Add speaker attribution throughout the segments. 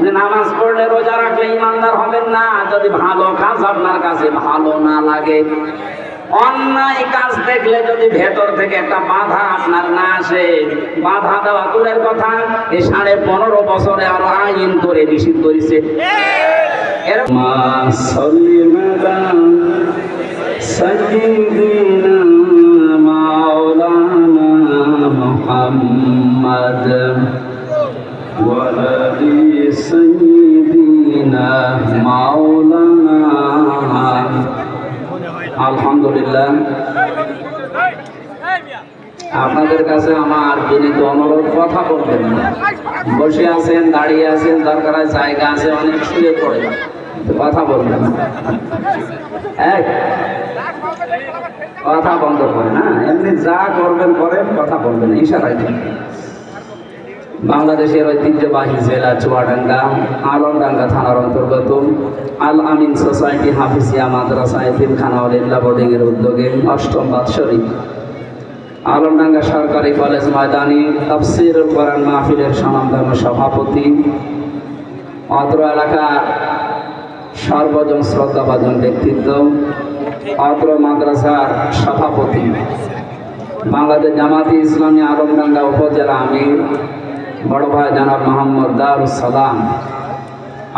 Speaker 1: আপনি নামাজ পড়লে রোজা রাখলে ইমানদার হবেন না যদি ভালো কাজ আপনার কাছে ভালো না লাগে। অন্যায় কাজ দেখলে যদি ভেতর থেকে একটা বাধা আপনার না আসে, বাধা দেওয়া দূরের কথা, এই 15.5 বছরে আরো আইন করে নিষিদ্ধ করেছে। আলহামদুলিল্লাহ, আপনাদের কাছে আমার বিনীত অনুরোধ, কথা বলবেন না। বসে আছেন, দাঁড়িয়ে আছেন, দরকার জায়গা আছে, অনেক শুয়ে পড়ে, কথা বলবেন। কথা বন্ধ করেন, হ্যাঁ, এমনি যা করবেন করেন, কথা বলবেন ইশারায়। বাংলাদেশের ঐতিহ্যবাহী জেলা চুয়াডাঙ্গা আলমডাঙ্গা থানার অন্তর্গত আল আমিন সোসাইটি হাফিজিয়া মাদ্রাসা এতিমখানা আলিল্লাহ বোর্ডিং এর উদ্যোগে 8ম বাৎসরিক আলমডাঙ্গা সরকারি কলেজ ময়দানে তাফসীরুল কোরআন মাহফিলের স্বনামধন্য সভাপতি, অত্র এলাকার সর্বজন শ্রদ্ধাভাজন ব্যক্তিত্ব, অত্র মাদ্রাসার সভাপতি, বাংলাদেশ জামাতে ইসলামী আলমডাঙ্গা উপজেলা আমির বড় ভাই জনাব মোহাম্মদ দারুস সালাম,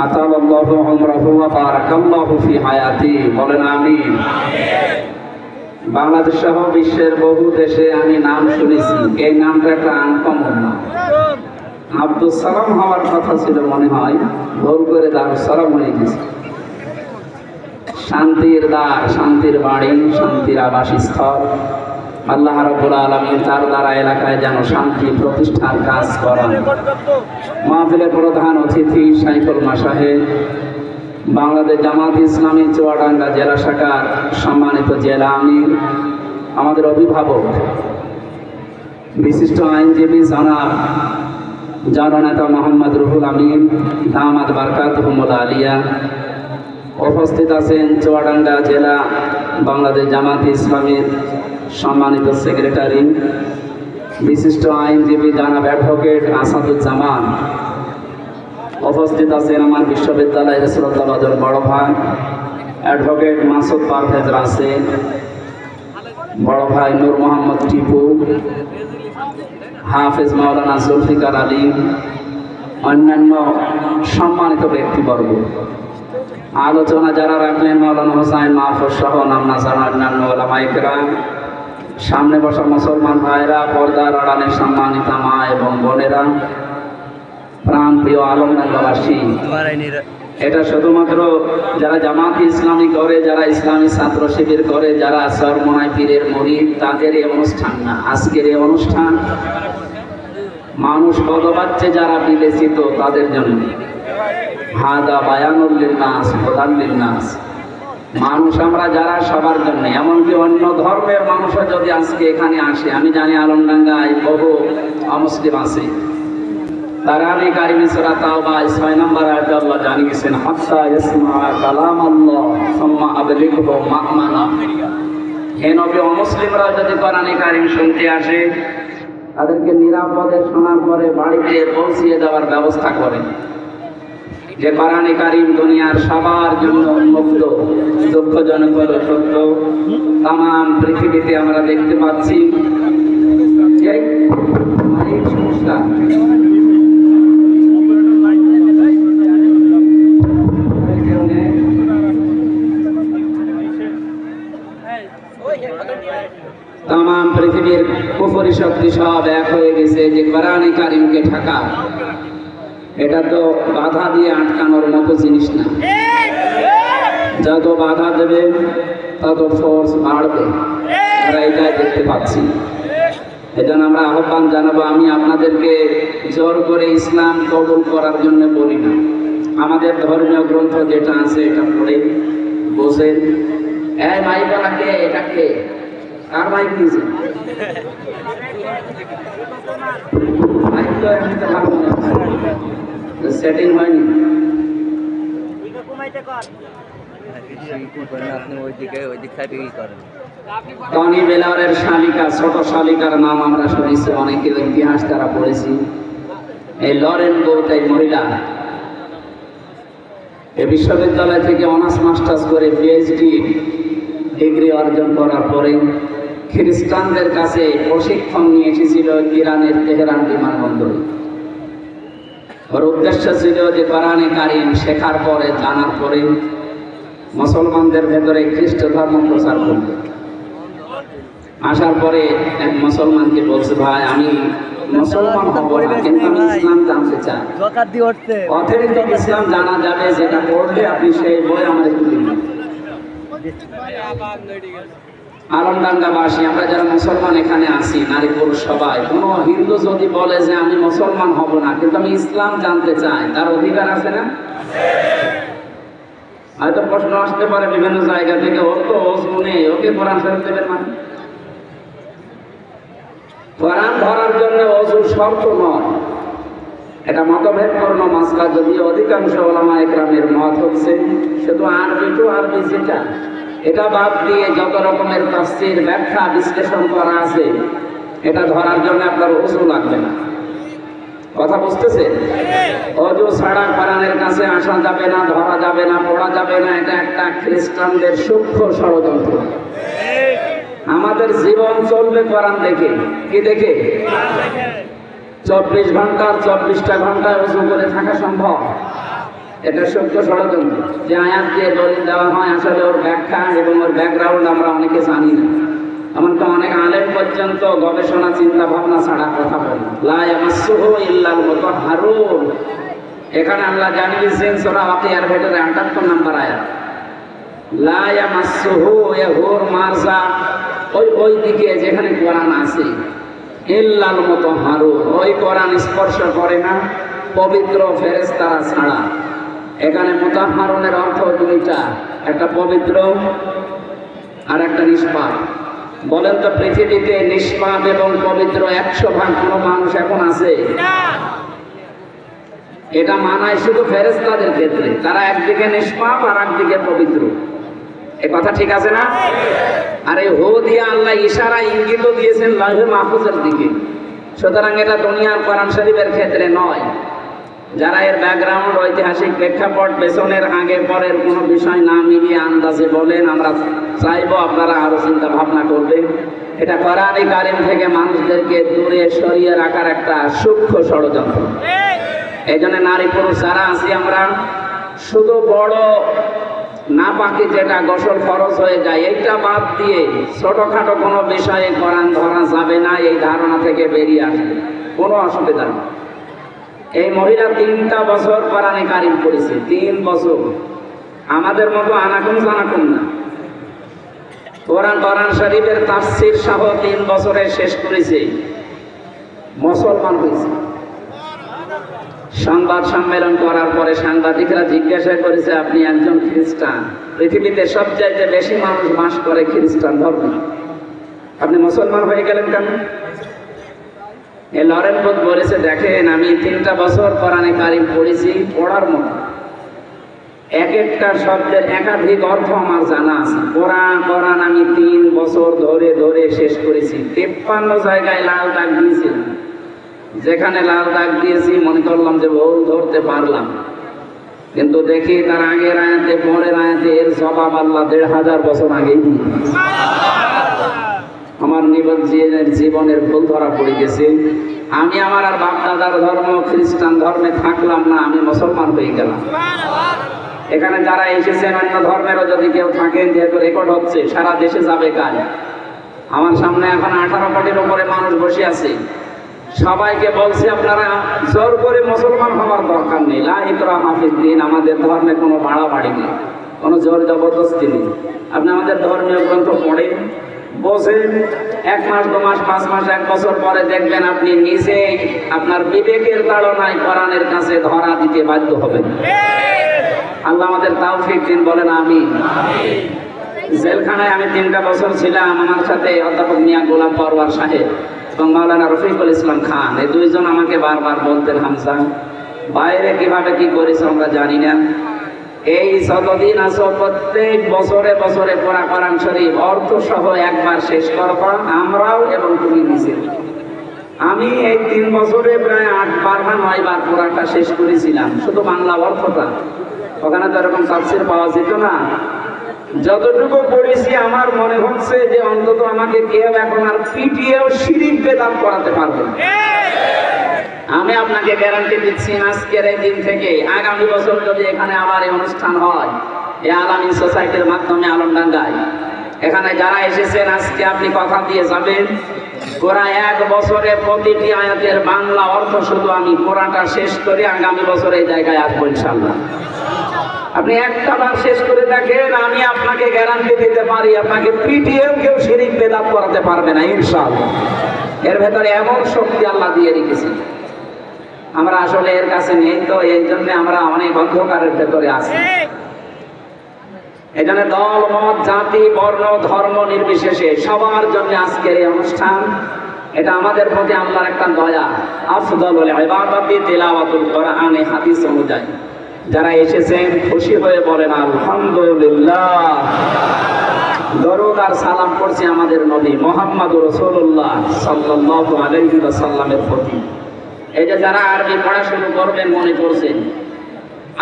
Speaker 1: আতালাল্লাহু উমরাহু ওয়া বারাকাল্লাহু ফি হায়াতি, বলেন আমিন। বাংলাদেশ সহ বিশ্বের বহু দেশে আমি নাম শুনেছি, এই নামটা একটা আনকমন নাম। আব্দুস সালাম হওয়ার কথা ছিল মনে হয়, ভুল করে দারুস সালাম হয়ে গেছে। শান্তির দ্বার, শান্তির বাড়ি, শান্তির আবাসস্থল। আল্লাহ রাব্বুল আলামিন তার দ্বারা এলাকায় যেন শান্তি প্রতিষ্ঠার কাজ করেন। মাহফিলের প্রধান অতিথি শাইখুল মাশায়েখ, বাংলাদেশ জামাত ইসলামী চুয়াডাঙ্গা জেলা শাখার সম্মানিত জেলা আমির, আমাদের অভিভাবক, বিশিষ্ট আইনজীবী জনাব জননেতা মোহাম্মদ রুহুল আমিন দামাত বারকাতুহুমুল আলিয়া, উপস্থিত আছেন চুয়াডাঙ্গা জেলা বাংলাদেশ জামাত ইসলামীর সম্মানিত সেক্রেটারি, বিশিষ্ট আইনজীবী জনাব অ্যাডভোকেট আসাদুজ্জামান, উপস্থিত আছেন আমার বিশ্ববিদ্যালয়ের শ্রদ্ধাভাজন বড় ভাই অ্যাডভোকেট মাসুদ পারভেজ রাসেল, বড় ভাই নূর মোহাম্মদ টিপু, হাফেজ মাওলানা জুলফিকার আলী, অন্যান্য সম্মানিত ব্যক্তিবর্গ। আলোচনা যারা রাখলেন মাওলানা হোসাইন মাহফুজ সহ নামনা জানা অন্যান্য ওলামায়ে কেরাম, সামনে বসা মুসলমান ভাইরা, পর্দার আড়ালে সম্মানিত মা এবং বোনেরা, প্রাণ প্রিয় আলমডাঙ্গাবাসী, এটা শুধুমাত্র যারা জামাত ইসলামী করে, যারা ইসলামী ছাত্র শিবির করে, যারা চরমনাই পীরের মুরিদ, তাদের এই অনুষ্ঠান না। আজকের এই অনুষ্ঠান মানুষ পদবাচ্চে যারা বিবেচিত তাদের জন্য। হাদা বায়ানুল লিন্নাস, হুদাল লিন্নাস, মানুষ আমরা যারা সবার জন্য, এমনকি অন্য ধর্মের মানুষও যদি আজকে এখানে আসে, আমি জানি আলমডাঙ্গায় বহু অমুসলিম আছে, তারানি কারিমে সূরা তাওবা 6 নম্বর আয়াতে আল্লাহ জানিয়েছেন, হাত্তা ইয়াসমা কালাম আল্লাহ সুম্মা আবলিগহু মা'মানা। হে নবী, অমুসলিমরা যদি কোরআনে কারিম শুনতে আসে, তাদেরকে নিরাপদে শোনার পরে বাড়িতে পৌঁছিয়ে দেওয়ার ব্যবস্থা করে। যে কোরআনে কারিম দুনিয়ার সবার জন্য উন্মুক্ত, দুঃখজনক হলো সত্য, তাম পৃথিবীতে আমরা দেখতে পাচ্ছি এই সমস্যা। তাম পৃথিবীর কুফরি শক্তি সব এক হয়ে গেছে যে কোরআনে কারিমকে ঠেকা। এটা তো বাধা দিয়ে আটকানোর মতো জিনিস না। যত বাধা দেবে তত ফোর্স বাড়বে, আমরা এটাই দেখতে পাচ্ছি। এজন্য আমরা আহ্বান জানাবো, আমি আপনাদেরকে জোর করে ইসলাম কবুল করার জন্য বলি না। আমাদের ধর্মীয় গ্রন্থ যেটা আছে এটা পড়ে বসেন। এই মাইকটা কে? এটা কে? কার মাইক দিয়েছে? মাইক তো এমনিতে ভালো না, সেটিং হয়নি। টনি বেলারের শালিকা, ছোট শালিকার নাম আমরা শুনেছি, অনেকে ইতিহাস তারা পড়েছি। এই লরেন গৌতাই মহিলা এই বিশ্ববিদ্যালয় থেকে অনার্স মাস্টার্স করে পিএইচডি ডিগ্রি অর্জন করার পরে খ্রিস্টানদের কাছে প্রশিক্ষণ নিয়ে এসেছিল ইরানের তেহরান বিমানবন্দরে। ওর উদ্দেশ্য ছিল যে কোরআনে কারিম শেখার পরে, জানার পরে মুসলমানদের ভেতরে খ্রিস্ট ধর্ম প্রচার করবে। আসার পরে এক মুসলমানকে বলছে, ভাই আমি মুসলমান হব না, কিন্তু আমি ইসলাম জানতে চাই। অথেন্টিক ইসলাম জানা যাবে, যেটা পড়লে আপনি সেই বই আমার একটু দিন। আলমডাঙ্গাবাসী আমরা যারা মুসলমান এখানে আছি, নারী পুরুষ সবাই, কোনো হিন্দু যদি বলে যে আমি মুসলমান হব না কিন্তু আমি ইসলাম জানতে চাই, তার অধিকার আছে না? হয়তো প্রশ্ন আসতে পারে বিভিন্ন জায়গা থেকে, ওর তো ওযু নেই, ওকে কোরআন শরীফ দেবেন মানে? কোরআন ধরার জন্য ওযু শর্ত নয়, এটা মতভেদপূর্ণ মাসলা। যদি অধিকাংশ ওলামা ইকরামের মত হচ্ছে শুধু আরবি টু আরবি যেটা, এটা বাদ দিয়ে যত রকমের তাফসীর, ব্যাখ্যা, বিশ্লেষণ করা আছে, এটা ধরার জন্য আপনার ওযু লাগবে না। কথা বুঝতেছে? ওযু ছাড়া কোরআনের কাছে আসা যাবে না, ধরা যাবে না, পড়া যাবে না। এটা একটা খ্রিস্টানদের সূক্ষ্ম ষড়যন্ত্র। আমাদের জীবন চলবে কোরআন দেখে। কি দেখে? 24 ঘন্টার 24টা ঘন্টায় ওযু করে থাকা সম্ভব? এটা সূক্ষ্ম ষড়যন্ত্র। যে আয়াত দিয়ে দলিল দেওয়া হয়, আসলে ওর ব্যাখ্যা এবং ওর ব্যাকগ্রাউন্ড আমরা অনেকে জানি না। এমনকি অনেক আলেম পর্যন্ত গবেষণা, চিন্তা ভাবনা ছাড়া কথা বলে। লা ইয়ামাসসুহু ইল্লাল মুতাহহারুন। এখানে আল্লাহ জানিয়েছেন সূরা ওয়াকিয়ার ভেতরে 78 নম্বর আয়াত, লা ইয়ামাসসুহু, হুর মারজা ওই দিকে যেখানে কোরআন আছে, ইল্লাল মুতাহহারুন, ওই কোরআন স্পর্শ করে না পবিত্র ফেরেশতারা ছাড়া। এখানে মুতাহহারুনের অর্থ দুইটা, একটা পবিত্র আর একটা নিষ্পাপ। বলেন তো পৃথিবীতে নিষ্পাপ এবং পবিত্র 100 ভাগ কোনো মানুষ এখন আছে? এটা মানায় শুধু ফেরেশতাদের ক্ষেত্রে, তারা একদিকে নিষ্পাপ আর একদিকে পবিত্র। এ কথা ঠিক আছে না? আর এই হো দিয়ে আল্লাহ ইশারা, ইঙ্গিত দিয়েছেন লাউহে মাহফুজের দিকে। সুতরাং এটা দুনিয়ার কোরআন শরীফের ক্ষেত্রে নয়। যারা এর ব্যাকগ্রাউন্ড, ঐতিহাসিক প্রেক্ষাপট, পেছনের আগে পরের কোনো বিষয় না মিলিয়ে আন্দাজে বলেন, আমরা চাইবো আপনারা আরো চিন্তা ভাবনা করবেন। এটা কোরআনে কারিম থেকে মানুষদেরকে দূরে সরিয়ে রাখার একটা সূক্ষ্ম ষড়যন্ত্র। এই জন্য নারী পুরুষ যারা আছি আমরা, শুধু বড় নাপাকি যেটা গোসল ফরজ হয়ে যায়, এইটা বাদ দিয়ে ছোটখাটো কোনো বিষয়ে কোরআন ধরা যাবে না, এই ধারণা থেকে বেরিয়ে আসবে, কোনো অসুবিধা নেই। এই মহিলা 3টা বছর কোরআনে কারিম পড়েছে, 3 বছর। আমাদের মতো আনাকুম জানাকুম না। কোরআন শরীফের তাফসীর সহ 3 বছরে শেষ করেছে, মুসলমান হয়েছে। সংবাদ সম্মেলন করার পরে সাংবাদিকরা জিজ্ঞাসা করেছে, আপনি একজন খ্রিস্টান, পৃথিবীতে সবচাইতে বেশি মানুষ বাস করে খ্রিস্টান ধর্মে, আপনি মুসলমান হয়ে গেলেন কেন? লরেন বুথ বলেছে, দেখেন আমি 3টা বছর কোরআনে কারিম পড়েছি, পড়ার মতো এক একটা শব্দের একাধিক অর্থ আমার জানা আছে। কোরআন আমি 3 বছর ধরে ধরে শেষ করেছি। 53 জায়গায় লাল দাগ দিয়েছি, যেখানে লাল দাগ দিয়েছি মনে করলাম যে ভুল ধরতে পারলাম, কিন্তু দেখি তার আগের আয়াতে পরের আয়াতে এর জবাব আল্লাহ 1500 বছর আগেই দিয়ে। আমার জীবনের ভুল ধরা পড়ে গেছে। আমি আমার আর বাপ দাদার ধর্ম খ্রিস্টান ধর্মে থাকলাম না, আমি মুসলমান হয়ে গেলাম। এখানে যারা এসেছেন অন্য ধর্মেরও যদি কেউ থাকেন, যেহেতু রেকর্ড হচ্ছে, সারা দেশে যাবে কাজ। আমার সামনে এখন 18 কোটির উপরে মানুষ বসে আছে। সবাইকে বলছি, আপনারা জোর করে মুসলমান হওয়ার দরকার নেই। লা ইকরাহা ফিদ্দীন, আমাদের ধর্মে কোনো বাড়াবাড়ি নেই, কোনো জোর জবরদস্তি নেই। আপনি আমাদের ধর্মীয় গ্রন্থ পড়েন, বোঝেন, 1 মাস 2 মাস 5 মাস 1 বছর পরে দেখবেন আপনি নিজেই আপনার বিবেকের তাড়নায় কোরআনের কাছে ধরা দিতে বাধ্য হবেন। আল্লাহ আমাদের তৌফিক দিন, বলেন আমিন। জেলখানায় আমি 3টা বছর ছিলাম। আমার সাথে অধ্যাপক মিয়া গোলাম পরওয়ার সাহেব এবং মাওলানা রফিকুল ইসলাম খান, এই 2 জন আমাকে বারবার বলতেন, হামজা বাইরে কিভাবে কি করেছ আমরা জানি না, এই যতদিন আছো প্রত্যেক বছরে বছরে পড়া কোরআন শরীফ অর্থ সহ একবার শেষ করবা, আমরাও এবং তুমি নিজে। আমি এই 3 বছরে প্রায় 8 বার না 9 বার কোরআনটা শেষ করেছিলাম, শুধু বাংলা অর্থটা। ওখানে তো এরকম তাফসীর পাওয়া যেত না। যতটুকু পড়েছি আমার মনে হচ্ছে যে অন্তত আমাকে কেউ এখন আর পিটিয়েও শিরিক বেদাত করাতে পারবে না। আমি আপনাকে গ্যারান্টি দিচ্ছি, আজকের এই দিন থেকে আগামী বছর যদি এখানে আবার এই অনুষ্ঠান হয়, এই আলামী সোসাইটির মাধ্যমে আলমডাঙ্গায়, এখানে যারা এসেছেন আজকে আপনি কথা দিয়ে যাবেন, পুরা 1 বছরে প্রতিটি আয়াতের বাংলা অর্থ শুধু আমি কোরআনটা শেষ করে আগামী বছর এই জায়গায় আসবো ইনশাআল্লাহ। আপনি একটা বার শেষ করে দেখেন, আমি আপনাকে গ্যারান্টি দিতে পারি আপনাকে পিটিএম কেউ শিরিক বেদাত করাতে পারবে না ইনশাআল্লাহ। এর ভেতরে এমন শক্তি আল্লাহ দিয়ে রেখেছে, আমরা আসলে এর কাছে নেই, তো এই জন্য আমরা অনেক অন্ধকারের ভেতরে আছি। এই জন্য দল মত জাতি বর্ণ ধর্ম নির্বিশেষে সবার জন্য আজকের এই অনুষ্ঠান, এটা আমাদের প্রতি আল্লাহর একটা দয়া। আফদালুল ইবাদাতি তিলাওয়াতুল কোরআন, হাদিস অনুযায়ী যারা এসেছেন খুশি হয়ে বলেন আলহামদুলিল্লাহ। দরুদ আর সালাম করছি আমাদের নবী মুহাম্মদুর রাসূলুল্লাহ সাল্লাল্লাহু আলাইহি ওয়াসাল্লামের প্রতি। এই যে যারা আরবি পড়া শুরু করবেন মনে করছেন,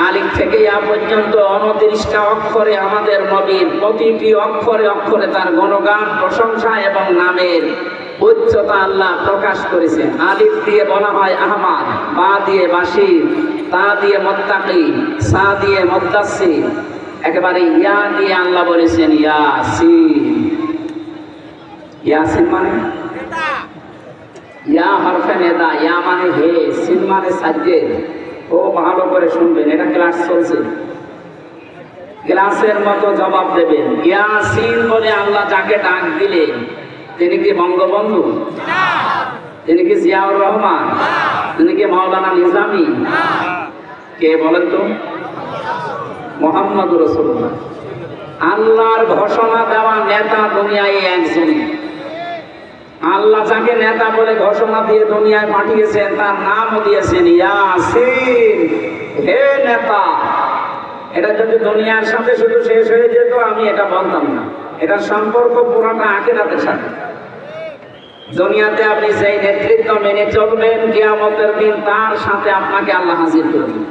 Speaker 1: আলিফ থেকে ইয়া পর্যন্ত 29টা অক্ষরে আমাদের নবীর প্রতিটি অক্ষরে অক্ষরে তার গুণগান, প্রশংসা এবং নামের উচ্চতা আল্লাহ প্রকাশ করেছেন। আলিফ দিয়ে বলা হয় আহমাদ, বা দিয়ে বাশির, তা দিয়ে মুত্তাকি, সা দিয়ে মুদ্দাসসির, একেবারে ইয়া দিয়ে আল্লাহ বলেছেন ইয়াসিন। ইয়াসিন মানে ইয়া হরফে নেদা, ইয়া মানে হে, সিন মানে সাজ্জেদ। ও ভালো করে শুনবেন, এটা ক্লাস চলছে, ক্লাসের মতো জবাব দেবেন। ইয়াসিন বলে আল্লাহ যাকে ডাক দিলেন তিনি কি বঙ্গবন্ধু? তিনি কি জিয়াউর রহমান? তিনি কি মাওলানা নিজামী? কে বলেন তো? মুহাম্মদুর রাসূলুল্লাহ। আল্লাহর ঘোষণা দেওয়া নেতা দুনিয়ায় একজনই। আল্লাহ যাকে নেতা বলে ঘোষণা দিয়ে দুনিয়ায় পাঠিয়েছেন তার নামও দিয়েছেন ইয়াসিন, হে নেতা। এটা যদি দুনিয়ার সাথে শুধু শেষ হয়ে যেত আমি এটা বলতাম না, এটার সম্পর্ক পুরোটা আখিরাতের সাথে। দুনিয়াতে আপনি সেই নেতৃত্ব মেনে চলবেন, কিয়ামতের দিন তার সাথে আপনাকে আল্লাহ হাজির করবেন।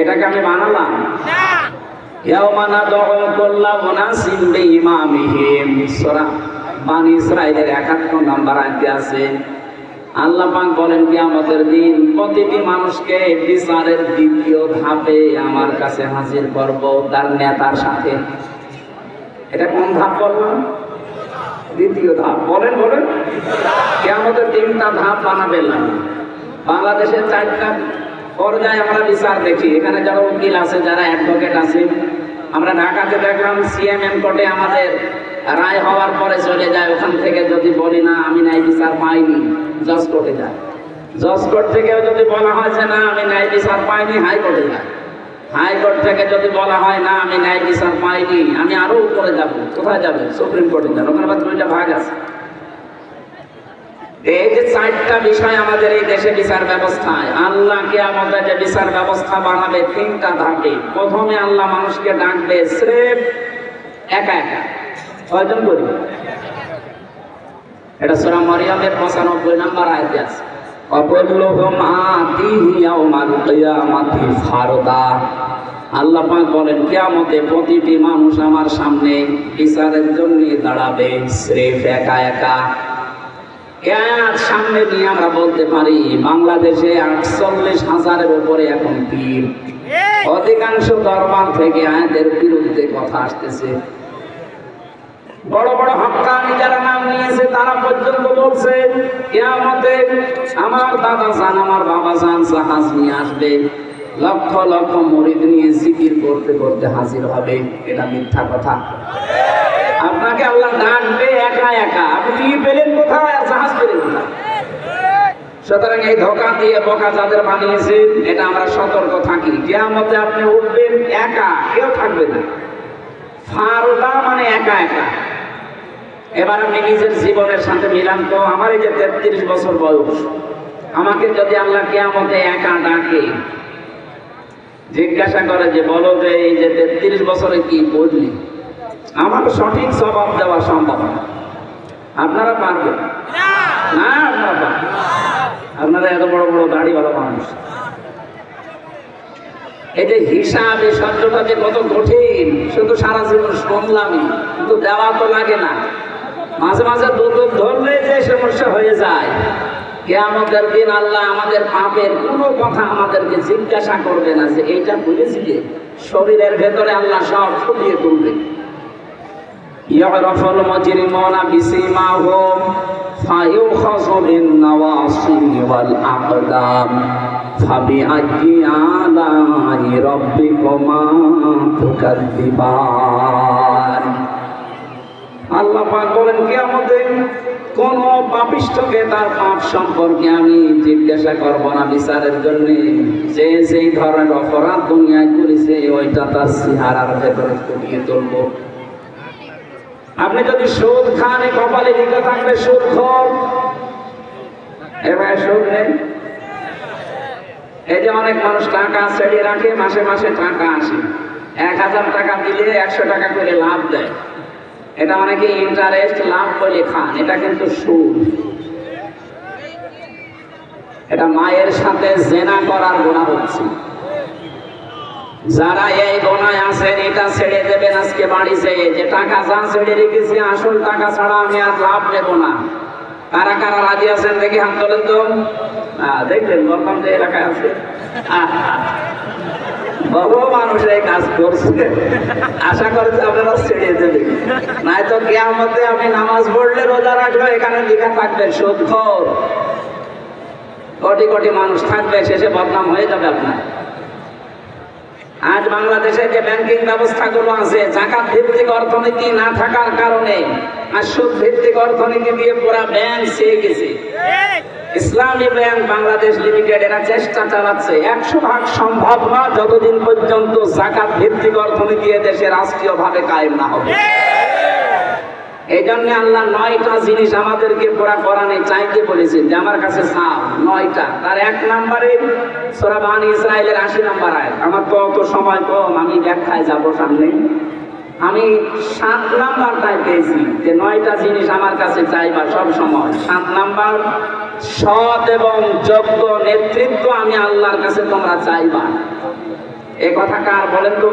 Speaker 1: এটাকে আমি বানালাম না। ইয়াউমা নাদউ কুল্লা উনাসিন বিইমামিহিম, সূরা বানী ইসরাঈলের 71 নম্বর আয়াতে আছে। আল্লাহ পাক বলেন কিয়ামতের দিন প্রতিটি মানুষকে বিচারের দ্বিতীয় ধাপে আমার কাছে হাজির করব তার নেতার সাথে। এটা কোন ধাপ বললাম? দ্বিতীয় ধাপ। বলেন বলেন। কিয়ামতের 3টা ধাপ বানাবেন। বাংলাদেশের 4টা পর্যায়ে আমরা বিচার দেখি। এখানে যারা উকিল আছে, যারা অ্যাডভোকেট আছে, আমরা ঢাকাতে দেখলাম সিএমএম কোর্টে আমাদের রায় হওয়ার পরে চলে যায়, ওখান থেকে যদি বলি না আমি ন্যায় বিচার পাইনি জজ কোর্টে যায়। জজ কোর্ট থেকেও যদি বলা হয় যে না আমি ন্যায় বিচার পাইনি হাইকোর্টে যায়। হাইকোর্ট থেকে যদি বলা হয় না আমি ন্যায় বিচার পাইনি আমি আরো উপরে যাব। কোথায় যাবে? সুপ্রিম কোর্টে যাবে। ওখানে আবার 2টা ভাগ আছে। এই যে 4টা বিষয় আমাদের এই দেশে বিচার ব্যবস্থায়, আল্লাহ কিয়ামতে যে বিচার ব্যবস্থা বানাবে 3টা ধাপে। প্রথমে আল্লাহ মানুষকে ডাকবে স্রেফ একা একা। কয়জন করি? এটা সূরা মারইয়ামের 95 নম্বর আয়াতে আছে। অকুল্লুহুম আতিহি ইয়াউমাল কিয়ামাতি ফারদা। আল্লাহ পাক বলেন কিয়ামতে প্রতিটি মানুষ আমার সামনে বিচারের জন্য দাঁড়াবে স্রেফ একা একা। এর সামনে নিয়ে আমরা বলতে পারি বাংলাদেশে 48,000-এর উপরে এখন পীর। অধিকাংশ দরবার থেকে আয়াতের বিরুদ্ধে কথা আসতেছে। বড় বড় হক্কানি যারা নাম নিয়েছে তারা পর্যন্ত বলছে কিয়ামতে আমার দাদা জান আমার বাবা জান জাহাজ নিয়ে আসবে, লক্ষ লক্ষ মুরিদ নিয়ে জিকির করতে করতে হাজির হবে। এটা মিথ্যা কথা। আপনাকে আল্লাহ ডাকবে একা একা। আপনি পেলেন কোথায় আর জাহাজ পেলেন কোথায়? সুতরাং এই ধোঁকা দিয়ে বোকা যাদের বানিয়েছেন এটা আমরা সতর্ক থাকি। কিয়ামতে আপনি উঠবেন একা, কেউ থাকবে না। ফারদা মানে একা একা। এবার আমি নিজের জীবনের সাথে মিলান তো। আমার এই যে 33 বছর বয়স, আমাকে যদি আল্লাহ কিয়ামতে একা ডাকে, জিজ্ঞাসা করে যে বলো যে এই যে 33 বছরে কি বুঝলি, আমার সঠিক জবাব দেওয়া সম্ভব না। আপনারা পারবেন? না আপনারা এত বড় বড় দাড়িওয়ালা মানুষ। এই যে হিসাব, এই শব্দটা যে কত কঠিন, শুধু সারা জীবন শুনলামই, কিন্তু দেওয়া তো লাগে না। মাঝে মাঝে দুধ ধরলে যে সমস্যা হয়ে যায়। কিয়ামতের দিন আল্লাহ আমাদের পাপের কোনো কথা আমাদেরকে জিজ্ঞাসা করবে না যে এইটা বুঝেছি যে, শরীরের ভেতরে আল্লাহ সব ফুটিয়ে তুলবে। ইয়ারাফুল মুজরিমুনা বিসিমাহুম ফায়ুখাযু বিন-নাওয়াসি ওয়াল আকদাম ফাবিআইয়ি আলাই রাব্বিকুমা তুকাযযিবান। আল্লাহ পাক বলেন, কিয়ামতে কোন পাপিষ্ঠকে তার পাপ সম্পর্কে আমি জিজ্ঞাসা করব না বিচারের জন্য। যে যেই ধরনের অপরাধ দুনিয়ায় করেছে ওইটা তার চেহারার ভেতরে ফুটিয়ে তুলব। আপনি যদি সুদ খান, কপালে লিখে থাকবে সুদ খোর, এবার সুদ নেই। এই যে অনেক মানুষ টাকা ছেড়ে রাখে, মাসে মাসে টাকা আসে, 1000 টাকা দিলে 100 টাকা করে লাভ দেয়। এটা অনেকে ইন্টারেস্ট লাভ করে খান, এটা কিন্তু সুদ। এটা মায়ের সাথে জেনা করার গুনাহ হচ্ছে। যারা এই গোনায় আছেন এটা ছেড়ে দেবেন আজকে বাড়ি যেয়ে, যে টাকা যা ছেড়ে রেখেছি আসল টাকা ছাড়া আমি আর লাভ নেব না। কারা কারা রাজি আছেন দেখি হাত তোলেন তো। দেখলেন বললাম যে এলাকায় আছে বহু মানুষ এই কাজ করছে। আশা করছি আপনারা ছেড়ে দেবেন, নাই তো কিয়ামতে আমি নামাজ পড়লে রোজা রাখবো, এখানে লেখা থাকবে সুদখোর। কোটি কোটি মানুষ থাকবে, শেষে বদনাম হয়ে যাবে আপনার। আজ বাংলাদেশে যে ব্যাংকিং ব্যবস্থাগুলো আছে, জাকাত ভিত্তিক অর্থনীতি না থাকার কারণে আর সুদ ভিত্তিক অর্থনীতি দিয়ে পুরা ব্যাংক ছেয়ে গেছে। ইসলামী ব্যাংক বাংলাদেশ লিমিটেড এরা চেষ্টা চালাচ্ছে, 100% সম্ভব না যতদিন পর্যন্ত জাকাত ভিত্তিক অর্থনীতি দেশে রাষ্ট্রীয় ভাবে কায়েম না হবে। এই জন্য আল্লাহ 9টা জিনিস আমাদেরকে পুরা কোরআনে চাইতে বলেছেন যে আমার কাছে চাও 9টা। তার 1 নম্বরে সূরা বানী ইসরাঈলের 80 নম্বর আয়াত। আমার তো অত সময় কম, আমি ব্যাখ্যায় যাব সামনে। আমি 7 নাম্বারটাই পেয়েছি যে 9টা জিনিস আমার কাছে চাইবা সব সময়। 7 নাম্বার, সৎ এবং যোগ্য নেতৃত্ব আমি আল্লাহর কাছে তোমরা চাইবা। এই কথা কার বলেন তো?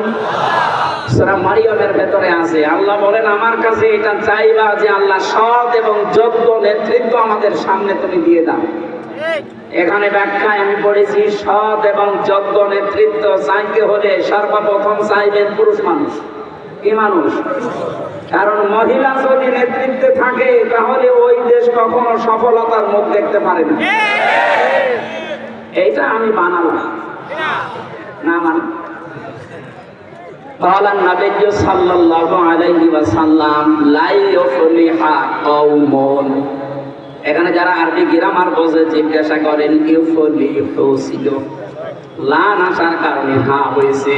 Speaker 1: সূরা মারিয়ামের ভেতরে আছে। আল্লাহ বলেন আমার কাছে এটা চাইবা যে আল্লাহ সৎ এবং যোগ্য নেতৃত্ব আমাদের সামনে তুমি দিয়ে দাও। এখানে ব্যাখ্যায় আমি পড়েছি, সৎ এবং যোগ্য নেতৃত্ব চাইতে হলে সর্বপ্রথম চাইবেন পুরুষ মানুষ। কি মানুষ? কারণ মহিলা যদি নেতৃত্বে থাকে তাহলে ওই দেশ কখনো সফলতার মুখ দেখতে পারে না। এইটা আমি বানালাম না মানে। قال النبي صلى الله عليه وسلم لا يفلح قوم। এখানে যারা আরবি গ্রামার বোঝে জিজ্ঞাসা করেন ইউফলিহু ছিল, লান আসার কারণে হা হয়েছে।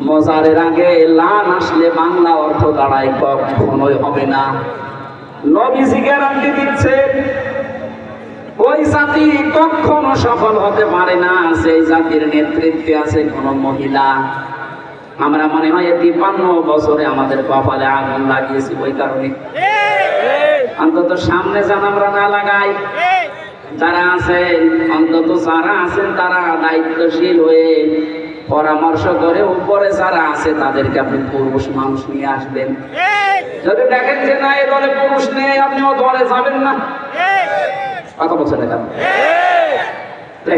Speaker 1: মজারের আগে লান আসলে বাংলা অর্থ দাঁড়ায় কখনোই হবে না। নবীজি গ্যারান্টি দিচ্ছেন ওই জাতি কখনো সফল হতে পারে না সেই জাতির নেতৃত্বে আছে কোন মহিলা। আমরা মনে হয় 53 বছরে আমাদের কপালে আগুন লাগিয়েছি ওই কারণে। অন্তত সামনে যেন আমরা না লাগাই। যারা আছেন, অন্তত যারা আছেন তারা দায়িত্বশীল হয়ে পরামর্শ করে উপরে যারা আছে তাদেরকে আপনি পুরুষ মানুষ নিয়ে আসবেন। যদি দেখেন যে না এই দলে পুরুষ নেই, আপনিও দলে যাবেন না। কথা বলছেন এটা?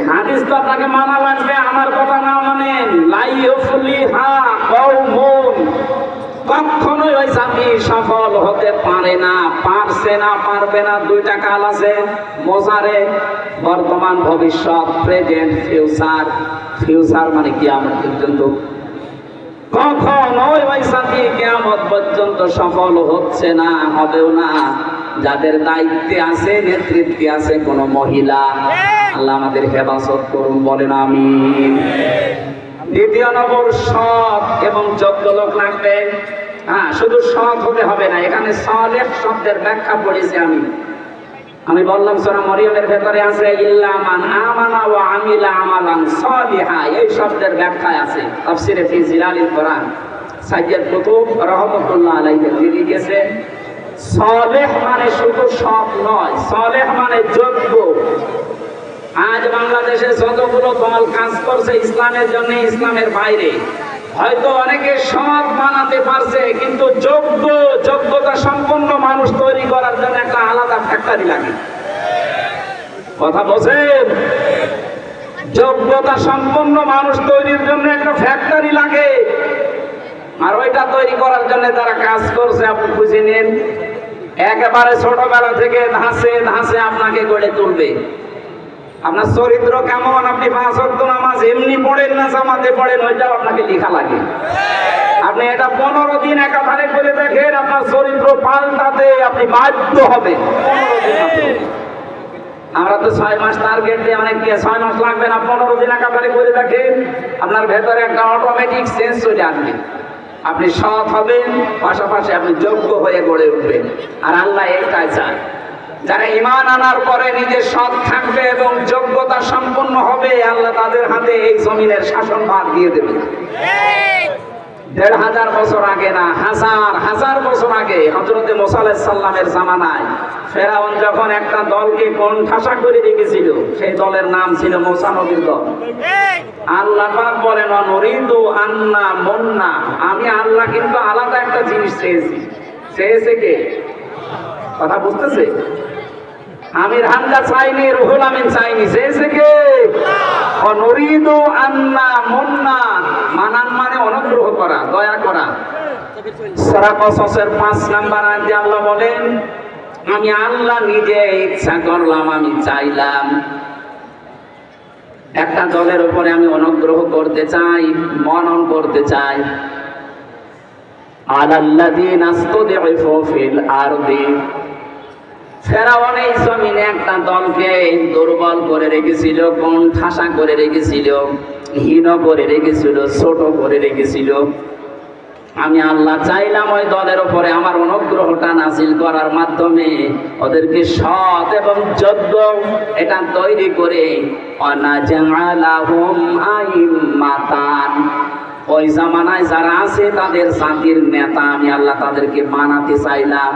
Speaker 1: হাদিস তো আপনাকে মানা লাগবে, আমার কথা না মানেন কখনোই ওই জাতি সফল হতে পারে না। পারছে না, পারবে না, 2টা কাল আছে মোজারে, বর্তমান, ভবিষ্যৎ, প্রেজেন্ট, ফিউচার। ফিউচার মানে কিয়ামত পর্যন্ত। কখনোই ওই জাতি কিয়ামত পর্যন্ত সফল হচ্ছে না, হবেও না যাদের দায়িত্বে আছে, নেতৃত্বে আছে কোন মহিলা। আল্লাহ আমাদের হেফাজত করুন, বলেন আমিন। 2 নম্বর, সৎ এবং যোগ্য লোক লাগবে। হ্যাঁ, শুধু সৎ হলে হবে না। এখানে সালেহ শব্দের ব্যাখ্যা পড়েছি আমি বললাম সূরা মারিয়ামের ভেতরে আছে ইল্লা মান আমানা ওয়া আমিলা আমালান সালিহা। এই শব্দের ব্যাখ্যায় আছে তাফসিরে ফি জিলালিল কোরআন, সাইয়্যিদ কুতুব রাহমাতুল্লাহ আলাইহি লিখে গেছেন সালেহ মানে শুধু সৎ নয়, সালেহ মানে যোগ্য। আজ বাংলাদেশে যতগুলো দল কাজ করছে ইসলামের জন্য, ইসলামের বাইরে, হয়তো অনেকে সৎ বানাতে পারছে, কিন্তু যোগ্যতা সম্পন্ন মানুষ তৈরি করার জন্য একটা আলাদা ফ্যাক্টরি লাগে। কথা বলছেন? যোগ্যতা সম্পন্ন মানুষ তৈরির জন্য একটা ফ্যাক্টরি লাগে, আর ওইটা তৈরি করার জন্য যারা কাজ করছে আপনি বুঝে নিন, একেবারে ছোটবেলা থেকে ধাঁচে ধাঁচে আপনাকে গড়ে তুলবে। আপনার চরিত্র কেমন, আপনি 5 ওয়াক্ত নামাজ এমনি পড়েন না জামাতে পড়েন, ওইটাও আপনাকে লেখা লাগে। আপনি এটা 15 দিন একাধারে করে দেখেন, আপনার চরিত্র পাল্টাতে আপনি বাধ্য হবেন। 15 দিন আমরা তো 6 মাস টার্গেট দিয়ে, অনেকে 6 মাস লাগবে না, 15 দিন একাধারে করে দেখেন, আপনার ভেতরে একটা অটোমেটিক সেন্স চলে আসবে। আপনি সৎ হবেন, পাশাপাশি আপনি যোগ্য হয়ে গড়ে উঠবেন। আর আল্লাহ এইটাই চায়, যারা ঈমান আনার পরে নিজে সৎ থাকবে এবং যোগ্যতা সম্পন্ন হবে, আল্লাহ তাদের হাতে এই জমিনের শাসনভার দিয়ে দেবে। 1500 বছর আগে না, হাজার বছর আগে হযরতে মুসা আলাইহিস সালামের জামানায় ফেরাউন যখন একটা দলকে কোণঠাসা করে রেখেছিল, সেই দলের নাম ছিল মুসা নবীর দল। আল্লাহ পাক বলেন, অনুরিদু আন্না মুন্না, আমি আল্লাহ কিন্তু আলাদা একটা জিনিস চেয়েছে কে? কথা বুঝতেছে? আমির হামজা চাইনি, রুহুল আমিন চাইনি, চেয়েছে কে? অনুরিদু আন্না মুন্না, মানান মানে অনুগ্রহ করা, দয়া করা। সূরা কসসের 5 নাম্বার আয়াতে আল্লাহ বলেন, আমি আল্লাহ নিজে ইচ্ছা করলাম, আমি চাইলাম একটা দলের উপরে আমি অনুগ্রহ করতে চাই, মনন করতে চাই। আলাল্লাযীনা ইসতুদঈফু ফিল আরদি, ফেরাউন এই জমিনে একটা দলকে দুর্বল করে রেখেছিল, কোণঠাসা করে রেখেছিল, হীন করে রেখেছিল, ছোট করে রেখেছিল। আমি আল্লাহ চাইলাম ওই দলের উপরে আমার অনুগ্রহটা নাযিল করার মাধ্যমে ওদেরকে সৎ এবং যোগ্য এটা তৈরি করে অনাজালাহুম আইম্মাতান, ওই জামানায় যারা আছে তাদের জাতির নেতা আমি আল্লাহ তাদেরকে বানাতে চাইলাম।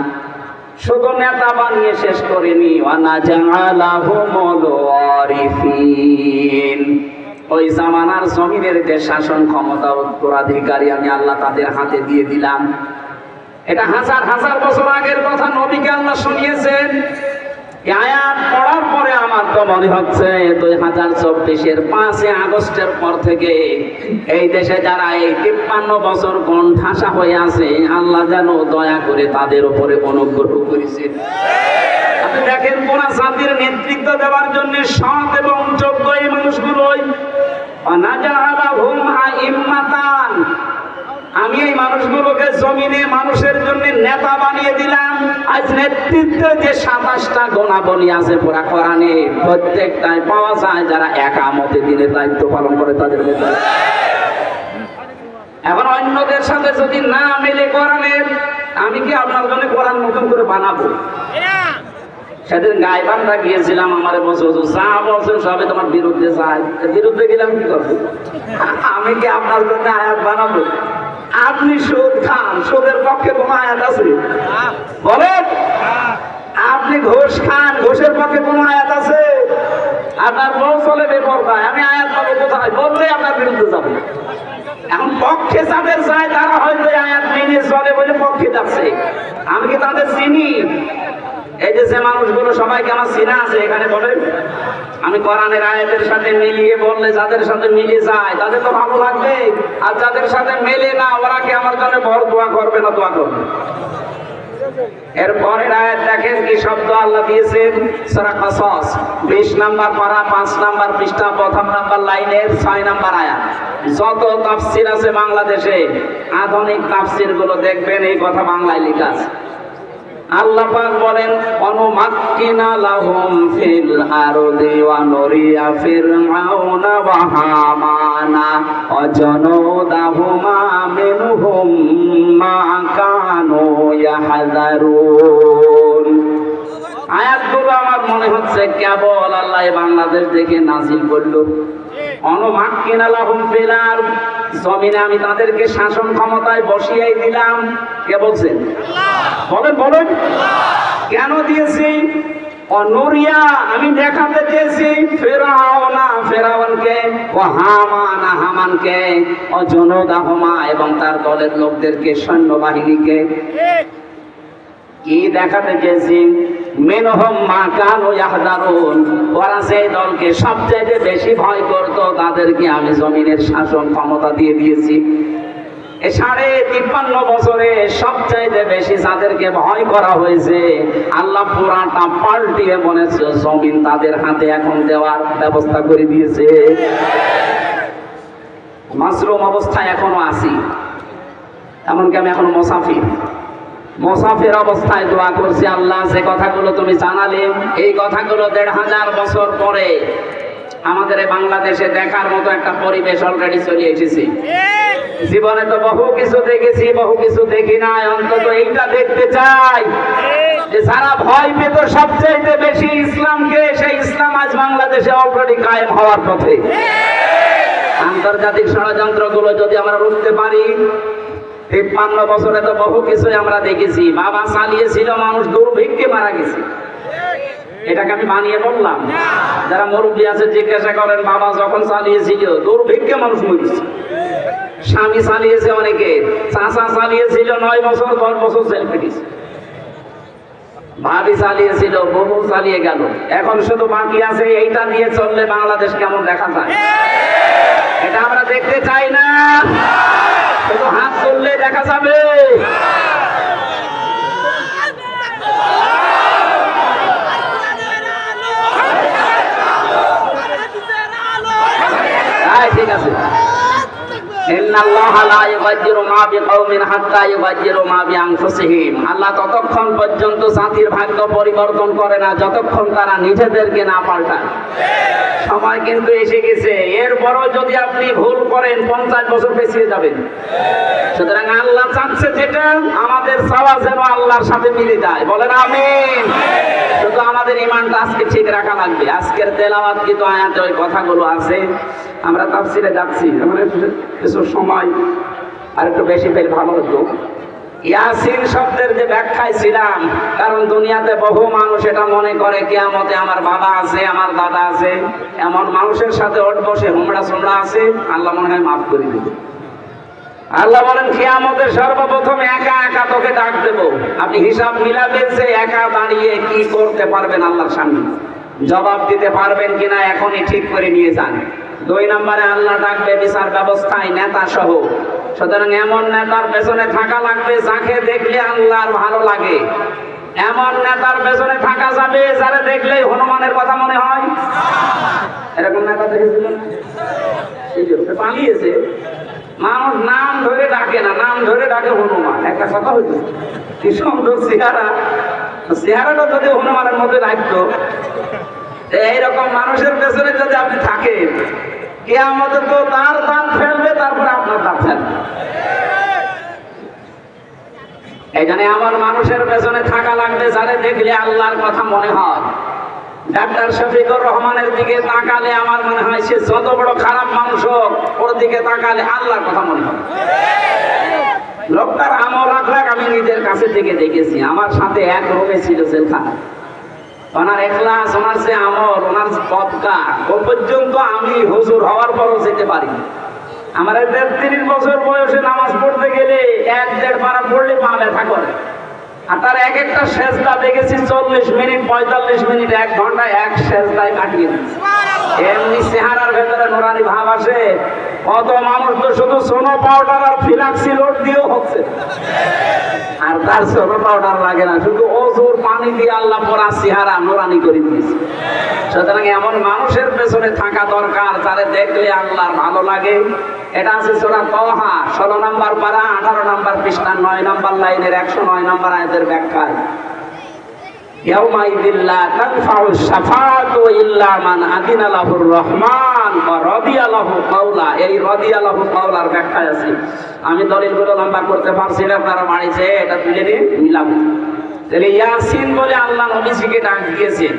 Speaker 1: শুধু নেতা বানিয়ে শেষ করিনি, ওয়ানাজালাহুমুল ওয়ারিসিন, ওই জামানার জমিনের যে শাসন ক্ষমতা উত্তরাধিকারী আমি আল্লাহ তাদের হাতে দিয়ে দিলাম। এটা হাজার বছর আগের কথা, নবীকে আল্লাহ শুনিয়েছেন। এই আয়াত পড়ার পরে আমার তো মনে হচ্ছে 2024-এর 5 আগস্টের পর থেকে এই দেশে যারা এই 53 বছর কোণঠাসা হয়ে আছে, আল্লাহ যেন দয়া করে তাদের উপরে অনুগ্রহ করেছেন। আপনি দেখেন, কোন জাতির নেতৃত্ব দেওয়ার জন্য সৎ এবং যোগ্য এই মানুষগুলোই অনাজালাহুম আইম্মাতান, আমি এই মানুষগুলোকে জমিনে মানুষের জন্য নেতা বানিয়ে দিলাম। আজ নেতৃত্বে যে 27টা গুণাবলী আছে পুরা কোরআনে, প্রত্যেকটাই পাওয়া যায় যারা একামতে দিনের দায়িত্ব পালন করে তাদের ভেতরে। এখন অন্যদের সাথে যদি না মিলে কোরআনের, আমি কি আপনার জন্য কোরআন নতুন করে বানাবো? সেদিন গাইবান্ধা গিয়েছিলাম, আমার বলছে যা বলছেন সবে তোমার বিরুদ্ধে যায়, বিরুদ্ধে গেলাম কি করবো? আমি কি আপনার জন্য আয়াত বানাবো? আপনি সুদ খান, সুদের পক্ষে কোনো আয়াত আছে বলেন? আপনি ঘুষ খান, ঘুষের পক্ষে কোনো আয়াত আছে? আপনার বউ চলে বেপরদায়, আমি আয়াত পাবো কোথায়? বললে আপনার বিরুদ্ধে যাবে। এখন পক্ষে যাদের যায় তারা হয়তো আয়াত মেনে চলে বলে পক্ষে যাচ্ছে, আমি কি তাদের চিনি? এই যে মানুষগুলো সবাইকে আমার চিনা আছে এখানে, বলেন আমি কোরআনের আয়াতের সাথে মিলিয়ে বললে যাদের সাথে মিলে যায় তাদের তো ভালো লাগবে, আর যাদের সাথে মেলে না ওরা কি আমার জন্য বড় দোয়া করবে না? দোয়া করবে। এরপরের আয়াত দেখেন কি শব্দ আল্লাহ দিয়েছেন, সূরা কসস 20 নাম্বার পারা 5 নাম্বার পৃষ্ঠা 1 নাম্বার লাইনের 6 নাম্বার আয়াত। যত তাফসীর আছে বাংলাদেশে, আধুনিক তাফসীর গুলো দেখবেন এই কথা বাংলায় লেখা আছে। আল্লাহ পাক বলেন, অনুমাক্কিনা লাহুম ফিল আরদি ওয়া নুরিয়া ফিরআউনা ওয়া হামানা ওয়া জুনুদাহুমা মিনহুম মা কানু ইয়াহযারুন। আয়াতগুলো আমার মনে হচ্ছে কেবল আল্লাহ বাংলাদেশ থেকে নাজিল করলো। অনুমাক্কিনা লাহুম ফিল আরদ, জমিনে আমি তাদেরকে শাসন ক্ষমতায় বসিয়ে দিলাম। কে বলছেন? বলেন বলেন। কেন দিয়েছি? অনরিয়া, আমি দেখাতে চেয়েছি ফেরাউনকে, ও হামানা, হামানকে, ও জনদাহমা, এবং তার দলের লোকদেরকে, সৈন্যবাহিনীকে। কি দেখাতে চেয়েছি? মিনহুম মা কানু ইয়াহদারুন, ওরা সেই দলকে সবচেয়ে বেশি ভয় করত, তাদেরকে আমি জমিনের শাসন ক্ষমতা দিয়ে দিয়েছি। 53 বছরে সবচাইতে বেশি যাদেরকে ভয় করা হয়েছে, আল্লাহ পুরাটা পাল্টিয়ে বলেছে জমিন তাদের হাতে এখন দেওয়ার ব্যবস্থা করে দিয়েছে। মাসরুম অবস্থায় এখনো আছি, এমনকি আমি এখনো মুসাফির অবস্থায় দোয়া করছি, আল্লাহ যে কথাগুলো তুমি জানালে, এই কথাগুলো 1500 বছর পরে আমাদের বাংলাদেশে দেখার মতো একটা পরিবেশ অলরেডি চলে এসেছে। জীবনে তো বহু কিছু দেখেছি, বহু কিছু দেখি নাই, অন্তত এইটা দেখতে চাই যে যারা ভয় পেত সবচেয়ে বেশি ইসলামকে, সেই ইসলাম আজ বাংলাদেশে অলরেডি কায়েম হওয়ার পথে। আন্তর্জাতিক ষড়যন্ত্রগুলো যদি আমরা রুখতে পারি, 53 বছরে তো বহু কিছু আমরা দেখেছি। বাবা চালিয়েছিল, মানুষ দুর্ভিক্ষে মারা গেছে। এটাকে আমি বানিয়ে বললাম? যারা মুরব্বী আছে জিজ্ঞাসা করেন, বাবা যখন চালিয়েছিল দুর্ভিক্ষে মানুষ মরেছে। স্বামী চালিয়েছে অনেকে, চাচা চালিয়েছিল 9 বছর 10 বছর জেল কেটেছে। ভাবি চালিয়েছিল, বহু চালিয়ে গেল। এখন শুধু বাকি আছে এইটা দিয়ে চললে বাংলাদেশ কেমন দেখা যায়। এটা আমরা দেখতে চাই না, শুধু হাত তুললে দেখা যাবে। ঠিক আছে। আল্লাহ ততক্ষণ পর্যন্ত জাতির ভাগ্য পরিবর্তন করে না যতক্ষণ তারা নিজেদেরকে না পাল্টায়। সময় কিন্তু এসে গেছে, এরপরও যদি আপনি ভুল করেন 50 বছর পেছিয়ে যাবেন। সুতরাং আল্লাহ চাচ্ছে যেটা, আমাদের চাওয়া যেন আল্লাহর সাথে মিলে যায়। বলেন আমিন। শুধু আমাদের ঈমানটা আজকে ঠিক রাখা লাগবে। আজকের তেলাওয়াত কিন্তু আয়াতে ওই কথাগুলো আছে। আমরা তাফসিরে যাচ্ছি, কিছু সময় আর একটু বেশি পেলে ভালো হতো। ইয়াসিন শব্দের যে ব্যাখ্যায় ছিলাম, কারণ দুনিয়াতে বহু মানুষ এটা মনে করে কিয়ামতে আমার বাবা আছে, আমার দাদা আছে, এমন মানুষের সাথে ওঠ বসে হুমড়া সুমড়া আছে, আল্লাহ মনে হয় মাফ করে দিবে। আল্লাহ বলেন কিয়ামতে সর্বপ্রথম একা একা তোকে ডাক দেব। আপনি হিসাব মিলাবেন যে একা দাঁড়িয়ে কি করতে পারবেন আল্লাহর সামনে, জবাব দিতে পারবেন কিনা এখনই ঠিক করে নিয়ে যান। 2 নম্বরে আল্লাহ ডাকবে বিচার ব্যবস্থায় নেতা সহ। সুতরাং এমন নেতার পেছনে থাকা লাগবে যাকে দেখলে আল্লাহর ভালো লাগে। এমন নেতার পেছনে থাকা যাবে যারা দেখলে হনুমানের কথা মনে হয়। এরকম নেতা দেখেছিলেন? পালিয়েছে মানুষ, নাম ধরে ডাকে না, নাম ধরে ডাকে হনুমান। একটা কথা হইতো, কি সুন্দর চেহারাটা যদি হনুমানের মধ্যে রাখতো। এইরকম মানুষের পেছনে যদি আপনি থাকেন, কিয়ামতে তো তার দাঁত ফেলবে, তারপরে আপনার দাঁত ফেলবে। এই জন্য আমার মানুষের পেছনে থাকা লাগবে যারা দেখলে আল্লাহর কথা মনে হয়। ডাক্তার শফিকুর রহমানের দিকে তাকালে আমার মনে হয় সে যত বড় খারাপ মানুষ হোক, ওর দিকে তাকালে আল্লাহর কথা মনে হয়। লোকটার আমল আখলাক আমি নিজের কাছে থেকে দেখেছি। আমার সাথে এক রোগে ছিল জেলখানা। ওনার এখলাস, ওনার যে আমল, ওনার বদকা, ও পর্যন্ত আমি হুজুর হওয়ার পরও যেতে পারি। আমার 33 বছর বয়সে নামাজ পড়তে গেলে 1-1.5 পারা পড়লে পা ব্যথা করে। আর তার এক একটা সেজদা দেখেছি 40 মিনিট, 45 মিনিট, 1 ঘন্টা এক সেজদায় কাটিয়ে দিচ্ছে। এমনি চেহারার ভেতরে নুরানি ভাব আসে। কত মানুষ তো শুধু সোনো পাউডার আর ফিলাক্সি লোড দিয়েও হচ্ছে, আর তার সোনো পাউডার লাগে না, শুধু ওজুর পানি দিয়ে আল্লাহ পরা চেহারা নুরানি করে দিয়েছে। সুতরাং এমন মানুষের পেছনে থাকা দরকার যারা দেখলে আল্লাহর ভালো লাগে। এটা আছে সূরা তাহা 16 নম্বর পারা 18 নম্বর পৃষ্ঠা 9 নম্বর লাইনের 109 নম্বর আয়াতের ব্যাখ্যায়। ইয়াউমাইযিল লা তানফাউ শাফাআতু ইল্লা মান আযিনা লাহুর রহমান ওয়া রাদিয়া লাহু কাওলা। এই রাদিয়া লাহু কাওলার ব্যাখ্যা আছে। আমি দলিলগুলো লম্বা করতে পারছি না, আপনারা বাড়িতে এটা তুলে নিয়ে মিলাবো। তাহলে ইয়াসিন বলে আল্লাহ নবীজিকে ডাক দিয়েছেন।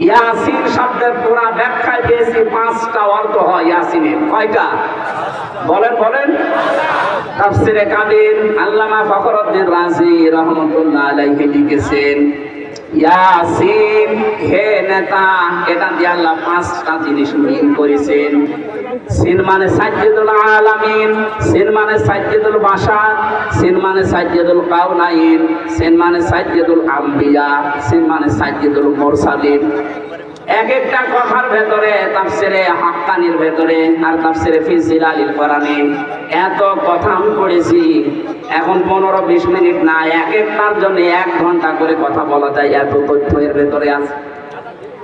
Speaker 1: ইয়াসিন শব্দের পুরা ব্যাখ্যায় পেয়েছি 5টা অর্থ হয় ইয়াসিনের। কয়টা? বলেন বলেন। তাফসিরে কাবীর আল্লামা ফখরুদ্দীন রাজি রাহমাতুল্লাহ আলাইহি লিখেছেন, ইয়াসিন হে নেতা, এটা দিয়ে আল্লাহ পাঁচটা জিনিস মিন করেছেন। সিন মানে সাজ্জাদুল আলামিন, সিন মানে সাজ্জাদুল বাশার, সিন মানে সাজ্জাদুল কাউনাইন, সিন মানে সাজ্জাদুল আম্বিয়া, সিন মানে সাজ্জাদুল মুরসালিন। এক একটা কথার ভেতরে তাফসিরে হাক্কানির ভেতরে আর তাফসিরে ফি জিলালিল কোরআনে এত কথা আমি পড়েছি, এখন 15-20 মিনিট না, এক একটার জন্য 1 ঘন্টা করে কথা বলা যায়, এত তথ্য এর ভেতরে আছে।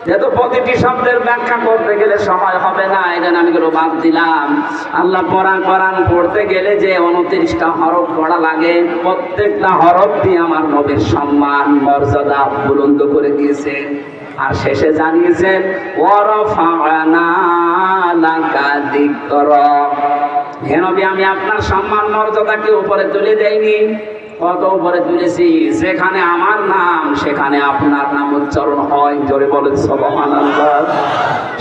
Speaker 1: যেহেতু প্রতিটি শব্দের ব্যাখ্যা করতে গেলে সময় হবে না, এই জন্য আমি এগুলো বাদ দিলাম। আল্লাহ কোরআন পড়তে গেলে যে 29টা হরফ পড়া লাগে, প্রত্যেকটা হরফ দিয়ে আমার নবীর সম্মান মর্যাদা বুলন্দ করে দিয়েছে। আর শেষে জানিয়েছেন ওয়ারাফা'না লাকা যিকরাক, হে নবী আমি আপনার সম্মান মর্যাদাকে উপরে তুলে দেইনি, কত উপরে তুলেছি, যেখানে আমার নাম সেখানে আপনার নাম উচ্চারণ হয়। জোরে বলেন সুবহানাল্লাহ।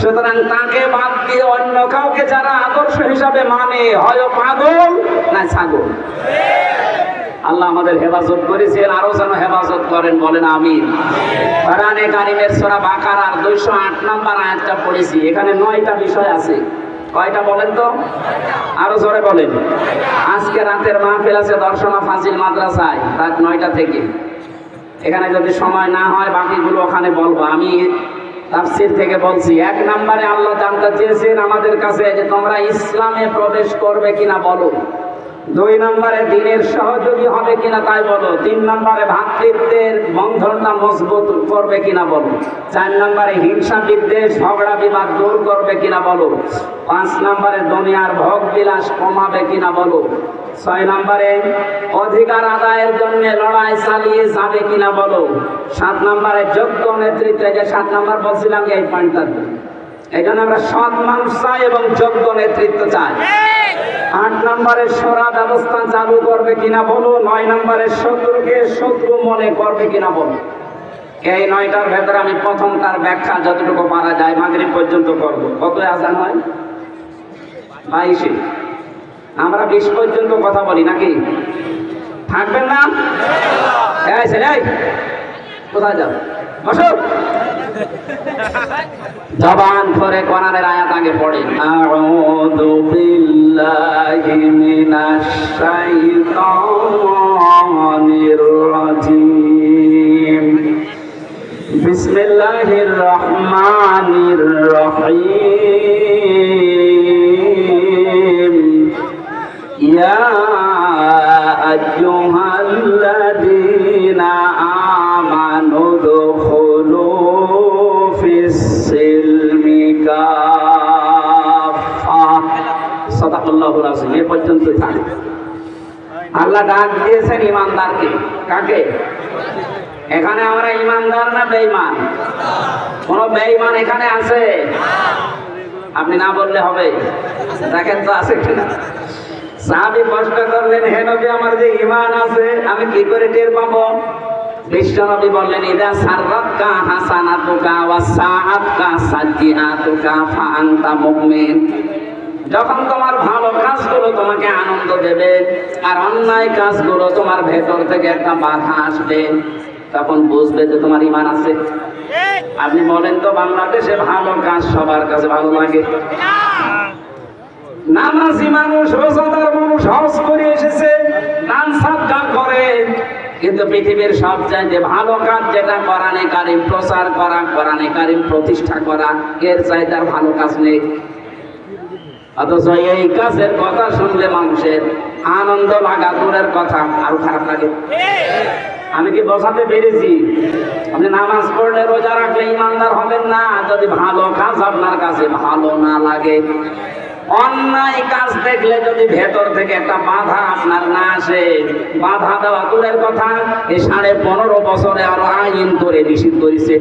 Speaker 1: সুতরাং তাকে বাদ দিয়ে অন্য কাউকে যারা আদর্শ হিসাবে মানে, হয় পাগল না ছাগল। আল্লাহ আমাদের হেফাজত করেছেন, আরো যেন হেফাজত করেন, বলেন আমিন। কোরআনে কারীমের সূরা বাকারার 208 নম্বর আয়াতটা পড়েছি, এখানে 9টা বিষয় আছে। কয়টা বলেন তো? আরো জোরে বলেন। আজকে রাতের মাহফিল আছে দর্শনা ফাজিল মাদ্রাসায় রাত 9টা থেকে। এখানে যদি সময় না হয় বাকিগুলো ওখানে বলবো। আমি তাফসীর থেকে বলছি, 1 নম্বরে আল্লাহ জানতে চেয়েছেন আমাদের কাছে যে তোমরা ইসলামে প্রবেশ করবে কিনা বলো। 2 নম্বরে দ্বীনের সহযোগী হবে কিনা তাই বলো। 3 নম্বরে ভ্রাতৃত্বের বন্ধনটা মজবুত করবে কিনা বলো। 4 নম্বরে হিংসা বিদ্বেষ ঝগড়া বিবাদ দূর করবে কিনা বলো। 5 নম্বরে দুনিয়ার ভোগ বিলাস কমাবে কিনা বলো। 6 নম্বরে অধিকার আদায়ের জন্য লড়াই চালিয়ে যাবে কিনা বলো। 7 নম্বরে যোগ্য নেতৃত্ব, যে 7 নম্বর বলছিলাম এই পয়েন্টটা, এই জন্য আমরা সৎ মানুষ চাই এবং যোগ্য নেতৃত্ব চাই। 8 নম্বরে শরা ব্যবস্থা চালু করবে কিনা বলো। 9 নম্বরে শত্রুকে শত্রু মনে করবে কিনা বলো। এই 9টার ভেতরে আমি প্রথমটার ব্যাখ্যা যতটুকু পারা যায় মাগরিব পর্যন্ত করব। কত আজান হয়? 22-এ। আমরা 20 পর্যন্ত কথা বলি নাকি? থাকবেন না? এই ছেলে কোথায় যাও? বসো। জবান করে কোরআনের আয়াত আগে পড়েন। আউযু বিল্লাহি মিনাশ শাইতানির রাজীম। বিসমিল্লাহির রহমানির রহিম। ইয়া আইয়ুহাল্লাযীনা আমানু দুখুলু ফিস সিলমি কাফা। সাদাকাল্লাহুল আযীম। এই পর্যন্ত থাক। আল্লাহ ডাক দিয়েছেন ইমানদারকে। কাকে? এখানে আমরা ইমানদার না বেঈমান? কোন বেঈমান এখানে আছে? আপনি না বললে হবে। দেখেন তো আছে কিনা। সাহাবী প্রশ্ন করলেন, হে নবী আমার যে ঈমান আছে আমি কি করে টের পাবো? বিশ্বনবী বললেন, ইদা সাররাতকা হাসানাতুকা ওয়া সাআতকা সাজ্জিআতুকা ফা আনতা মুমিন। যখন তোমার ভালো কাজগুলো তোমাকে আনন্দ দেবে আর অন্যায় কাজগুলো তোমার ভেতর থেকে একটা বাধা আসবে, তখন বুঝবে যে তোমার ঈমান আছে। আপনি বলেন তো, বাংলাদেশে ভালো কাজ সবার কাছে ভালো লাগে? নামাজি মানুষ, রোজাদার মানুষ হজ করে এসেছে, দান সাদকা করে, কিন্তু পৃথিবীর সবচাইতে ভালো কাজ যেটা কোরআনে কারীম প্রচার করা, কোরআনে কারীম প্রতিষ্ঠা করা, এর চাইতে আর ভালো কাজ নেই। অথচ এই কাজের কথা শুনলে মানুষের আনন্দ লাগা দূরের কথা, আরো খারাপ লাগে। আমি কি বোঝাতে পেরেছি? আপনি নামাজ পড়লে রোজা রাখলে ইমানদার হবেন না যদি ভালো কাজ আপনার কাছে ভালো না লাগে। অন্যায় কাজ দেখলে যদি ভেতর থেকে একটা বাধা আপনার না আসে, বাধা দেওয়া দূরের কথা, এই 15.5 বছরে আরো আইন করে নিষিদ্ধ করেছে।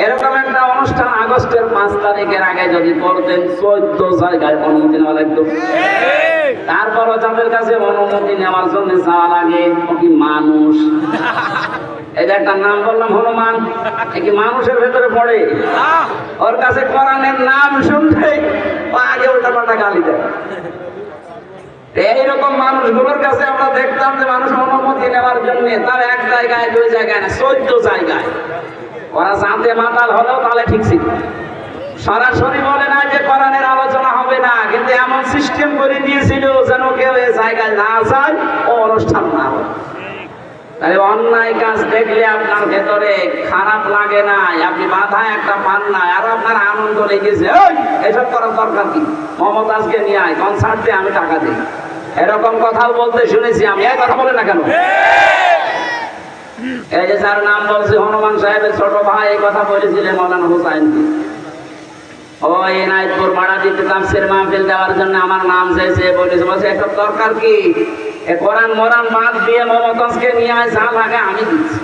Speaker 1: এরকম একটা অনুষ্ঠান আগস্টের 5 তারিখের আগে যদি করতেন, 14 জায়গায় অনুমতি নেওয়া লাগতো। তারপরও যাদের কাছে অনুমতি নেওয়ার জন্য যাওয়া লাগে কি মানুষ। এই যে একটা নাম বললাম হনুমান, এ কি মানুষের ভেতরে পড়ে? ওর কাছে কোরআনের নাম শুনতে ও আগে উল্টাপাল্টা গালি দেয়। এইরকম মানুষগুলোর কাছে আমরা দেখতাম যে মানুষ অনুমতি নেওয়ার জন্য তার এক জায়গায় 2 জায়গায় না 14 জায়গায়, ওরা জানতে মাতাল হলেও তাহলে ঠিক ছিল। সরাসরি বলে না যে কোরআনের আলোচনা হবে না, কিন্তু এমন সিস্টেম করে দিয়েছিল যেন কেউ এই জায়গায় না যায় ও অনুষ্ঠান না হয়। তাই অন্যায় কাজ দেখলে আপনার ভেতরে খারাপ লাগে না, আপনি বাধা একটা পান না, আর আপনার আনন্দ লেগেছে, এসব করার দরকার কি, মমতাজকে নিয়ে আয় কনসার্ট দিয়ে আমি টাকা দিই, এরকম কথাও বলতে শুনেছি আমি। এই কথা বলে না কেন? এই যে যার নাম বলছে হনুমান সাহেবের ছোট ভাই এই কথা বলেছিলেন মৌলানা হুসাইন, ও এনায়েতপুর ভাড়া দিতে তাফসীর মাহফিল দেওয়ার জন্য আমার নাম চাইছে, বলেছে বলছে একটা দরকার কি, এ কোরআন মোরান বাদ দিয়ে মমতাজকে নিয়ে আয়, যা লাগে আমি দিচ্ছি,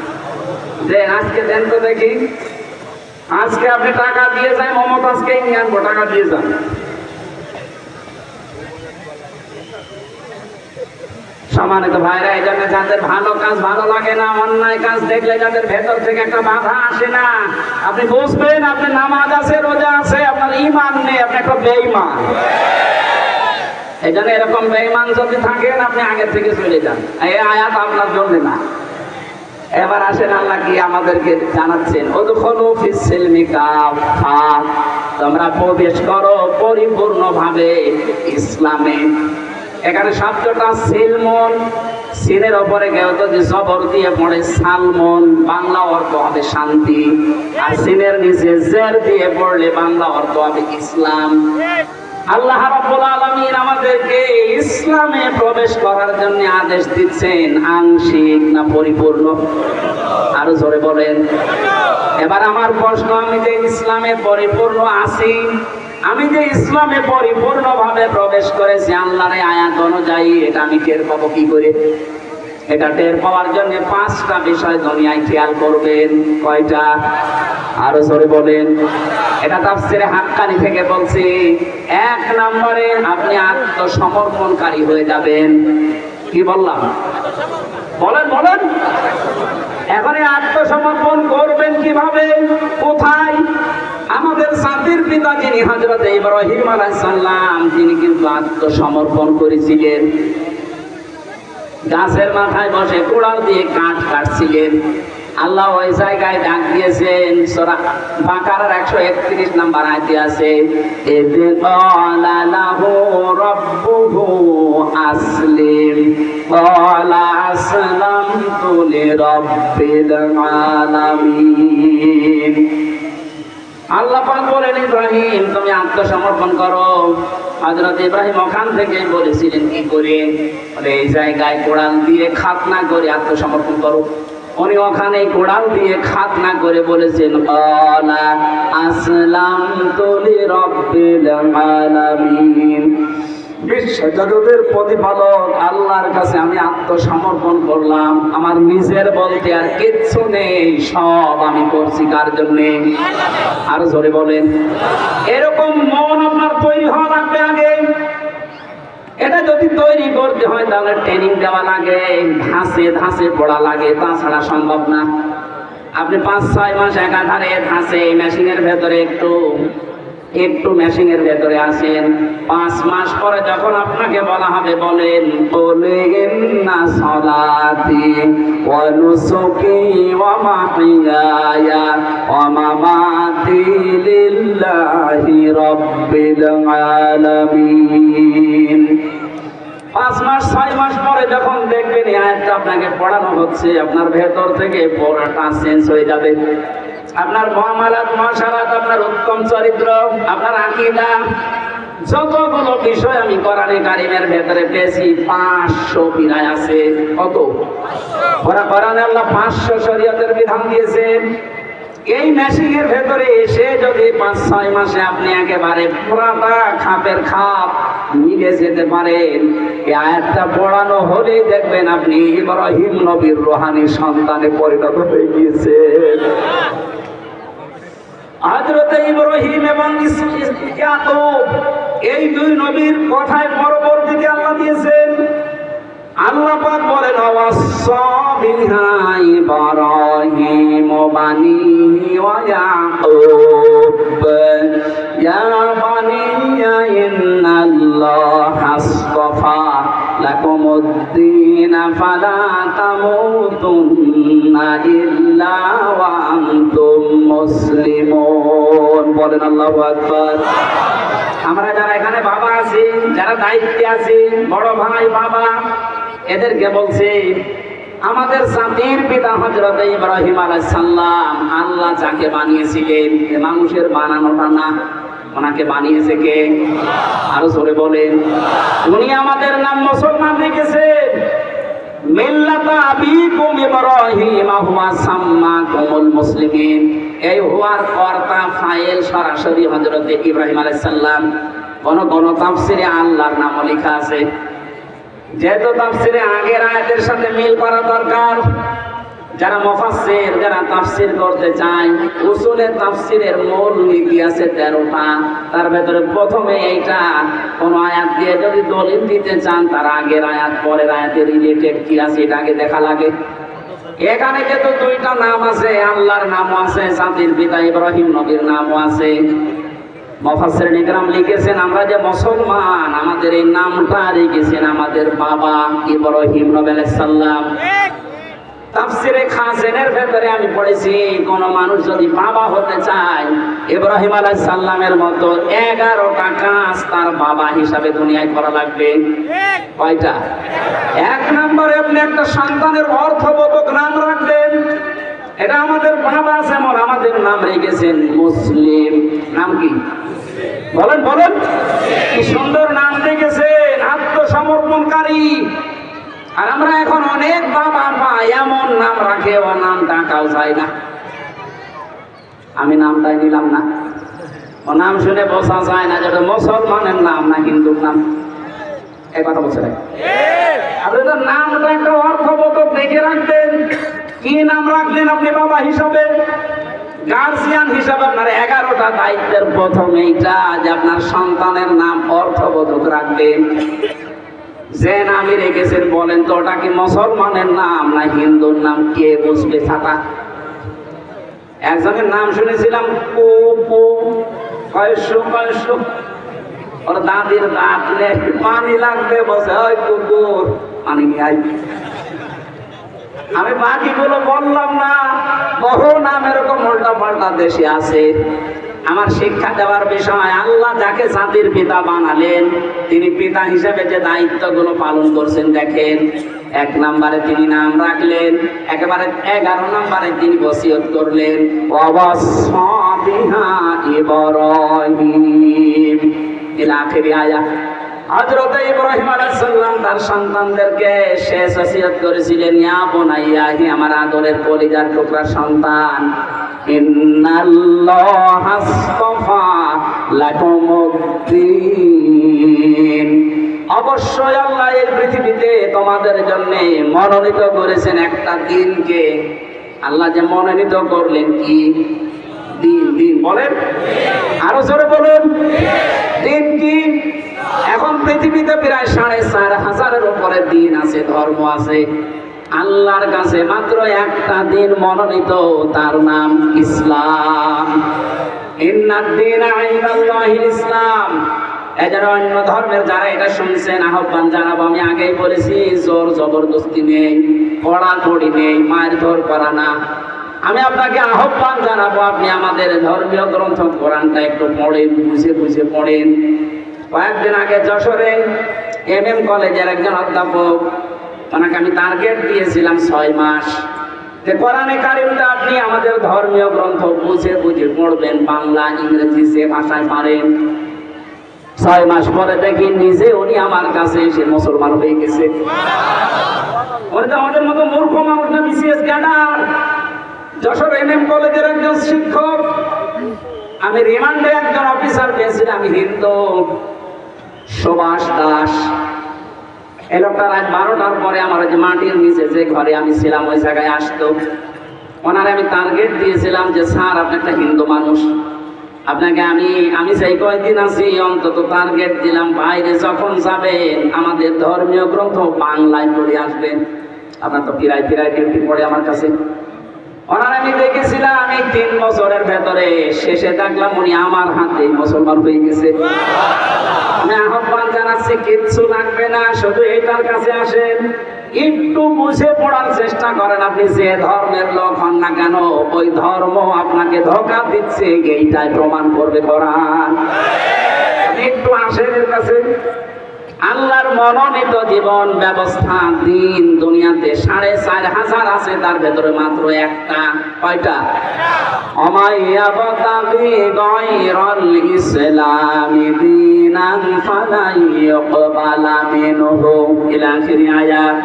Speaker 1: দেন আজকে দেন তো দেখি, আজকে আপনি টাকা দিয়ে যান, মমতাজকেই নিয়ে আনবো, টাকা দিয়ে যান। সম্মানিত ভাইরা, এই জন্য যাদের ভালো কাজ ভালো লাগে না, অন্যায় কাজ দেখলে যাদের ভেতর থেকে একটা বাধা আসে না, আপনি বুঝবেন আপনি নামাজ আছে, রোজা আছে, আপনার ঈমান নেই, আপনি একটা বেঈমান। এই জন্য এরকম বেঈমান যদি থাকেন আপনি আগে থেকে চলে যান, এই আয়াত আপনার জন্য না। এবার আসেন আল্লাহ কি আমাদেরকে জানাচ্ছেন, উদখুলু ফিস সিলমি কাফা, তোমরা প্রবেশ করো পরিপূর্ণভাবে ইসলামে। এখানে শব্দটা সিলমন, সিনের ওপরে কেউ যদি জবর দিয়ে পড়ে সালমন, বাংলা অর্থ হবে শান্তি, আর সিনের নিচে জের দিয়ে পড়লে বাংলা অর্থ হবে ইসলাম। আল্লাহ রাব্বুল আলামিন আমাদেরকে ইসলামে প্রবেশ করার জন্য আদেশ দিচ্ছেন, আংশিক না পরিপূর্ণ? আরো জোরে বলেন। এবার আমার প্রশ্ন, আমি যে ইসলামে পরিপূর্ণ আছি, আমি যে ইসলামে পরিপূর্ণভাবে প্রবেশ করেছি আল্লাহর আয়াত অনুযায়ী, এটা আমি টের পাবো কি করে? এটা টের পাওয়ার জন্য 5টা বিষয় দুনিয়ায় খেয়াল করবেন। কয়টা? আরো জোরে বলেন। এটা তাফসীরে হাক্কানি থেকে বলছি। 1 নম্বরে আপনি আত্মসমর্পণকারী হয়ে যাবেন। কি বললাম? বলেন বলেন। এখন আত্মসমর্পণ করবেন কিভাবে, কোথায়? আমাদের জাতির পিতা যিনি হযরত ইব্রাহিম আলাইহিস সালাম, তিনি কিন্তু আত্মসমর্পণ করেছিলেন। গাছের মাথায় বসে কুড়াল দিয়ে কাঠ কাটছিলেন। আল্লাহ ওই জায়গায় ডাক দিয়েছেন, সূরা বাকারার 131 নম্বর আয়াতে আছে, ইয ক্বালা লাহু রাব্বুহু আসলিম ক্বালা আসলামতু লিরাব্বিল আলামিন। আল্লাহ পাক বলেন, ইব্রাহিম তুমি আত্মসমর্পণ করো। হযরত ইব্রাহিম ওখান থেকে বলেছিলেন কি করে, বলে এই জায়গায় কোড়াল দিয়ে খাতনা করে আত্মসমর্পণ করো। উনি ওখানে কোড়াল দিয়ে খাতনা করে বলেছেন, ক্বালা আসলামতু লিরাব্বিল আলামিন, বিশ্বজগতের প্রতিপালক আল্লাহর কাছে আমি আত্মসমর্পণ করলাম। আমার নিজের বলতে আর কিচ্ছু নেই, সব আমি করছি কার জন্য? আর জোরে বলেন। এরকম মন আপনার তৈরি হওয়া লাগবে আগে। এটা যদি তৈরি করতে হয় তাহলে ট্রেনিং দেওয়া লাগে, ধাঁচে ধাঁচে পড়া লাগে, তাছাড়া সম্ভব না। আপনি 5-6 মাস একাধারে ধাঁচে মেশিনের ভেতরে একটু মেশিনের ভেতরে আসেন, 5 মাস পরে যখন আপনাকে বলা হবে, বলেন বলে ইন্না সালাতি ওয়া নুসুকি ওয়া মাহইয়ায়া ওয়া মামাতি লিল্লাহি রাব্বিল আলামিন। 5 মাস 6 মাস পরে যখন দেখবেন এই আয়াতটা আপনাকে পড়ানো হচ্ছে, আপনার ভেতর থেকে পড়াটা চেঞ্জ হয়ে যাবে। আপনার মুআমালাত মুআশারাত, আপনার উত্তম চরিত্র, আপনার আকীদা, যতগুলো বিষয় আমি কোরআনে কারীমের ভেতরে পেয়েছি, 500 বিধান আছে। কত? কোরআনে আল্লাহ 500 শরীয়তের বিধান দিয়েছেন। এই মেশিনের ভেতরে এসে যদি 5-6 মাসে আপনি একেবারে পুরাটা খাপের খাপ মিলে যেতে পারেন, এই আয়াতটা পড়ানো হলেই দেখবেন আপনি ইব্রাহিম নবীর রূহানী সন্তানে পরিণত হয়ে গিয়েছেন। হযরত ইব্রাহিম এবং ইয়াকুব, এই 2 নবীর কথায় পরবর্তীতে আল্লাহ দিয়েছেন। আল্লাহ পাক বলেন, বিহা ইব্রাহিম বানিহি ওয়া ইয়াকুব ইয়া বানিয়া ইন্নাল্লাহা আসতাফা লাকুমুদ-দীন ফালা তামুতুন্না ইল্লা ওয়া আনতুম মুসলিমুন। বলেন আল্লাহু আকবার। আমরা যারা এখানে বাবা আছি, যারা দায়িত্বে আছি, বড় ভাই বাবা, এদেরকে বলছি আমাদের জাতির পিতা হযরত ইব্রাহিম আলাইহিস সালাম আল্লাহ যাকে বানিয়েছিলেন, মানুষের বানানোটা না, ওনাকে বানিয়েছে কে? আরো জোরে বলেন। উনি আমাদের নাম মুসলমান রেখেছেন। মিল্লাতা আবিকুম ইব্রাহিম হুয়া সাম্মাকুমুল মুসলিমিন। এই হুয়ার কর্তা ফাইল সরাসরি হযরত ইব্রাহিম আলাইহিস সালাম। কোন তাফসিরে আল্লাহর নাম লেখা আছে। যেহেতু তাফসিরে আগের আয়াতের সাথে মিল করা দরকার, যারা মুফাসসির, যারা তাফসীর করতে চায়, উসুলে তাফসীরের মূল নীতি আছে 13টা। তার ভেতরে প্রথমে এইটা, কোন আয়াত দিয়ে যদি দলিল দিতে চান, তার আগের আয়াত পরের আয়াতের রিলেটেড কি আছে এটা আগে দেখা লাগে। এখানে যেহেতু 2টা নাম আছে, আল্লাহর নামও আছে, জাতির পিতা ইব্রাহিম নবীর নামও আছে। মুফাসসিরিন ইকরাম লিখেছেন আমরা যে মুসলমান, আমাদের এই নামটা রেখেছেন আমাদের বাবা ইব্রাহিম নবী আলাইহিস সালাম। তাফসিরে খাসেনের ভেতরে আমি পড়েছি, কোন মানুষ যদি বাবা হতে চায়, ইব্রাহিম আলাইহিস সালামের মতো 11টা কাজ তার বাবা হিসাবে দুনিয়ায় করা লাগবে। কয়টা? 1 নম্বরে আপনি একটা সন্তানের অর্থবোধক নাম রাখবেন। এটা আমাদের বাবা যেমন আমাদের নাম রেখেছেন মুসলিম। নাম কি? বলেন বলেন। কি সুন্দর নাম রেখেছেন, আত্মসমর্পণকারী। আর আমরা এখন অনেক বাবা মা এমন নাম রাখে, ও নাম ডাকাও যায় না। আমি নামটাই নিলাম না, ও নাম শুনে বোঝা যায় না যেটা মুসলমানের নাম না হিন্দুর নাম। এই কথা বলছে আপনি তো নামটা একটা অর্থবোধক দেখে রাখবেন। কি নাম রাখলেন আপনি বাবা হিসাবে? গার্জিয়ান হিসাবে আপনার 11টা দায়িত্বের প্রথম এইটা যে আপনার সন্তানের নাম অর্থবোধক রাখবেন। যে নামই রেখেছেন বলেন তো ওটা কি মুসলমানের নাম না হিন্দুর নাম? কে বুঝবে ছাতা? একজনের নাম শুনেছিলাম পু, ওর দাদির দাঁত নেই, পানি লাগবে, বসে ওই কুকুর পানি নিয়ে আই। আমি বাকিগুলো বললাম না, বহু নাম এরকম উল্টা পাল্টা দেশে আছে। আমার শিক্ষা দেওয়ার বিষয়, আল্লাহ যাকে জাতির পিতা বানালেন, তিনি পিতা হিসেবে যে দায়িত্বগুলো পালন করছেন দেখেন। 1 নম্বরে তিনি নাম রাখলেন, একেবারে 11 নম্বরে তিনি ওসিয়ত করলেন, ওয়াসাবিহা ইব্রাহিম ইলা আখিরি আয়াত। হযরত ইব্রাহিম আলাইহিস সালাম তার সন্তানদেরকে শেষ ওসিয়ত করেছিলেন, ইয়া বুনাইয়া, হে আমার আদরের কলিজার টুকরা সন্তান, ইন্নাল্লাহা আসতাফা লাকুমুদ-দীন, অবশ্যই আল্লাহ এই পৃথিবীতে তোমাদের জন্য মনোনীত করেছেন একটা দিনকে। আল্লাহ যে মনোনীত করলেন কি? দিন। দিন বলেন, আরো জোরে বলুন। দিন কি? এখন পৃথিবীতে প্রায় 4,500-এর উপরে দিন আছে, ধর্ম আছে। আল্লাহর কাছে মাত্র একটা দিন মনোনীত, তার নাম ইসলাম। ইন্নাদ-দীনা ইনদাল্লাহিল ইসলাম। এজন্য অন্য ধর্মের যারা এটা শুনছেন, আহ্বান জানাবো, আমি আগেই বলেছি, জোর জবরদস্তি নেই, কড়াকড়ি নেই, মারধর করা না। আমি আপনাকে আহ্বান জানাবো, আপনি আমাদের ধর্মীয় গ্রন্থ কোরআনটা একটু পড়েন, বুঝে বুঝে পড়েন। কয়েকদিন আগে যশোরে MM কলেজের একজন অধ্যাপক, ওনাকে আমি টার্গেট দিয়েছিলাম 6 মাস যে কোরআনে কারিমটা আপনি আমাদের ধর্মীয় গ্রন্থ বুঝে বুঝে পড়বেন, বাংলা ইংরেজি যে ভাষায় পারেন। 6 মাস পরে দেখি নিজে উনি আমার কাছে এসে মুসলমান হয়ে গেছে। উনি তো আমাদের মতো মূর্খ মানুষ না, BCS ক্যাডার, যশোর MM কলেজের একজন শিক্ষক। আমি রিমান্ডে একজন অফিসার পেয়েছিলাম, আমি হিন্দু, সুভাষ দাস। এই লোকটা রাত 12টার পরে আমার যে মাটির নিচে যে ঘরে আমি ছিলাম ওই জায়গায় আসতো। ওনারে আমি টার্গেট দিয়েছিলাম যে স্যার, আপনি একটা হিন্দু মানুষ, আপনাকে আমি সেই কয়েকদিন আছি অন্তত টার্গেট দিলাম, বাইরে যখন যাবেন আমাদের ধর্মীয় গ্রন্থ বাংলায় পড়ে আসবেন। আপনার তো ফিরাই ফিরাই ডিউটি পড়ে আমার কাছে। ওনার আমি দেখেছিলাম আমি 3 বছরের ভেতরে শেষে দেখলাম উনি আমার হাতে মুসলমান হয়ে গেছে। আমি আহ্বান জানাচ্ছি, কিচ্ছু লাগবে না, শুধু এটার কাছে আসেন, একটু বুঝে পড়ার চেষ্টা করেন। আপনি যে ধর্মের লোক হন না কেন, ওই ধর্ম আপনাকে ধোঁকা দিচ্ছে, এইটাই প্রমাণ করবে কোরআন। একটু আসেন এর কাছে। আল্লাহর মনোনীত জীবন ব্যবস্থা দিন দুনিয়াতে 4,500 আছে, তার ভেতরে মাত্র একটা। কয়টা? অমাইয়াবতাগি গায়রাল ইসলামি দীনান ফালাই ইউকবালা মিনহু ইলা আখিরি আয়াত।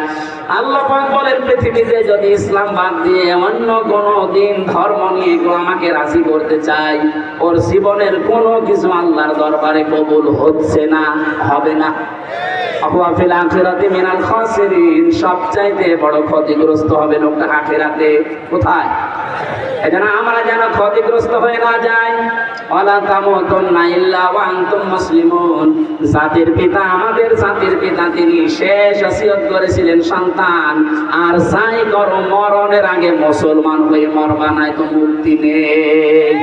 Speaker 1: আল্লাহ পাক বলেন, পৃথিবীতে যদি ইসলাম বাদ দিয়ে অন্য কোনো দিন ধর্ম নিয়ে কেউ আমাকে রাজি করতে চায়, ওর জীবনের কোনো কিছু আল্লাহর দরবারে কবুল হচ্ছে না, হবে না। হুয়া ফিল আখিরাতি মিনাল খাসিরিন, সবচাইতে বড় ক্ষতিগ্রস্ত হবে লোকটা আখিরাতে। কোথায়? এজন্য আমরা যেন ক্ষতিগ্রস্ত হয়ে না যাই। ওয়ালা তামুতুন্না ইল্লা ওয়া আনতুম মুসলিমুন। জাতির পিতা, আমাদের জাতির পিতা, তিনি শেষ ওসিয়ত করেছিলেন, সন্তান আর যাই করো মরণের আগে মুসলমান হয়ে মরবা, নাই তো মুক্তি নেই।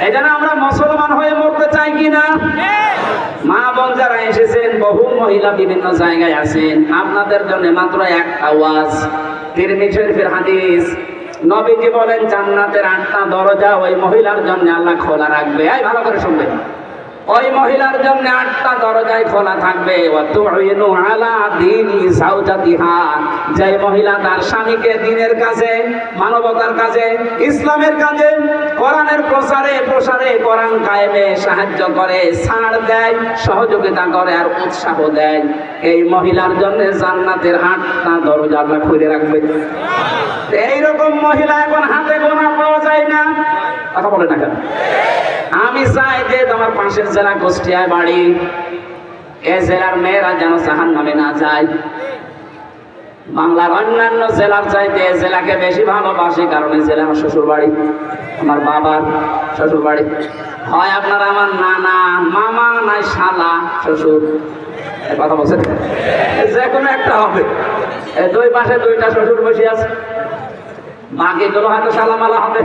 Speaker 1: এজন্য আমরা মুসলমান হয়ে মরতে চাই কিনা? মা বোন যারা এসেছেন, বহু মহিলা বিভিন্ন জায়গায় আছেন, আপনাদের জন্য মাত্র একটা ওয়াজ। তিরমিজি শরীফের হাদিস, নবীজি বলেন জান্নাতের 8টা দরজা ওই মহিলার জন্য আল্লাহ খোলা রাখবে। এই ভালো করে শুনবেন, ওই মহিলার জন্য 8টা দরজায় খোলা থাকবে। ওয়া তুইনু আলা দীনি যাওজাতিহা, যে মহিলা তার স্বামীকে দ্বীনের কাজে, মানবতার কাজে, ইসলামের কাজে, কোরআনের প্রসারে কোরআন কায়েমে সাহায্য করে, ছাড় দেয়, সহযোগিতা করে আর উৎসাহ দেয়, এই মহিলার জন্য জান্নাতের 8টা দরজা আল্লাহ খুলে রাখবে। এইরকম মহিলা এখন হাতে গোনা পাওয়া যায় না। কথা বলে না কেন? আমি চাই যে তোমার পাশের জেলা কুষ্টিয়ায় বাড়ি, এ জেলার মেয়েরা যেন জাহান্নামে না যায়। বাংলার অন্যান্য জেলার চাইতে এ জেলাকে বেশি ভালোবাসি, কারণ এই জেলা আমার শ্বশুর বাড়ি, আমার বাবার শ্বশুর বাড়ি। হয় আপনারা আমার নানা, মামা, নাই শালা, শ্বশুর, কথা বলছেন, যে কোনো একটা হবে। এই 2 পাশে 2টা শ্বশুর বসে আছে, বাকিগুলো হয়তো শালামালা হবে।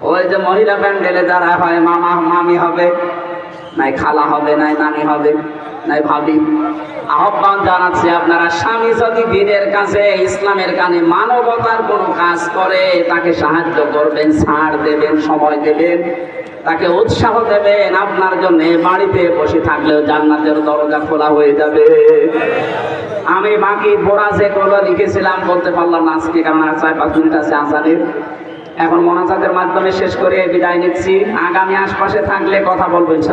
Speaker 1: ওই যে মহিলা প্যান্ডেলে যারা হয়, মামা মামি হবে, নাই খালা হবে, নাই নানি হবে, নাই ভাবি। আহ্বান জানাচ্ছি, আপনারা স্বামী যদি দ্বীনের কাছে, ইসলামের কানে, মানবতার কোনো কাজ করে, তাকে সাহায্য করবেন, ছাড় দেবেন, সময় দেবেন, তাকে উৎসাহ দেবেন। আপনার জন্য বাড়িতে বসে থাকলেও জান্নাতের দরজা খোলা হয়ে যাবে। আমি বাকি পড়া যেগুলো লিখেছিলাম বলতে পারলাম না আজকে, কারণ আর 4-5 মিনিট আছে আজানের। এখন মোনাজাতের মাধ্যমে শেষ করে বিদায় নিচ্ছি। আগামী আশপাশে থাকলে কথা বলবেন।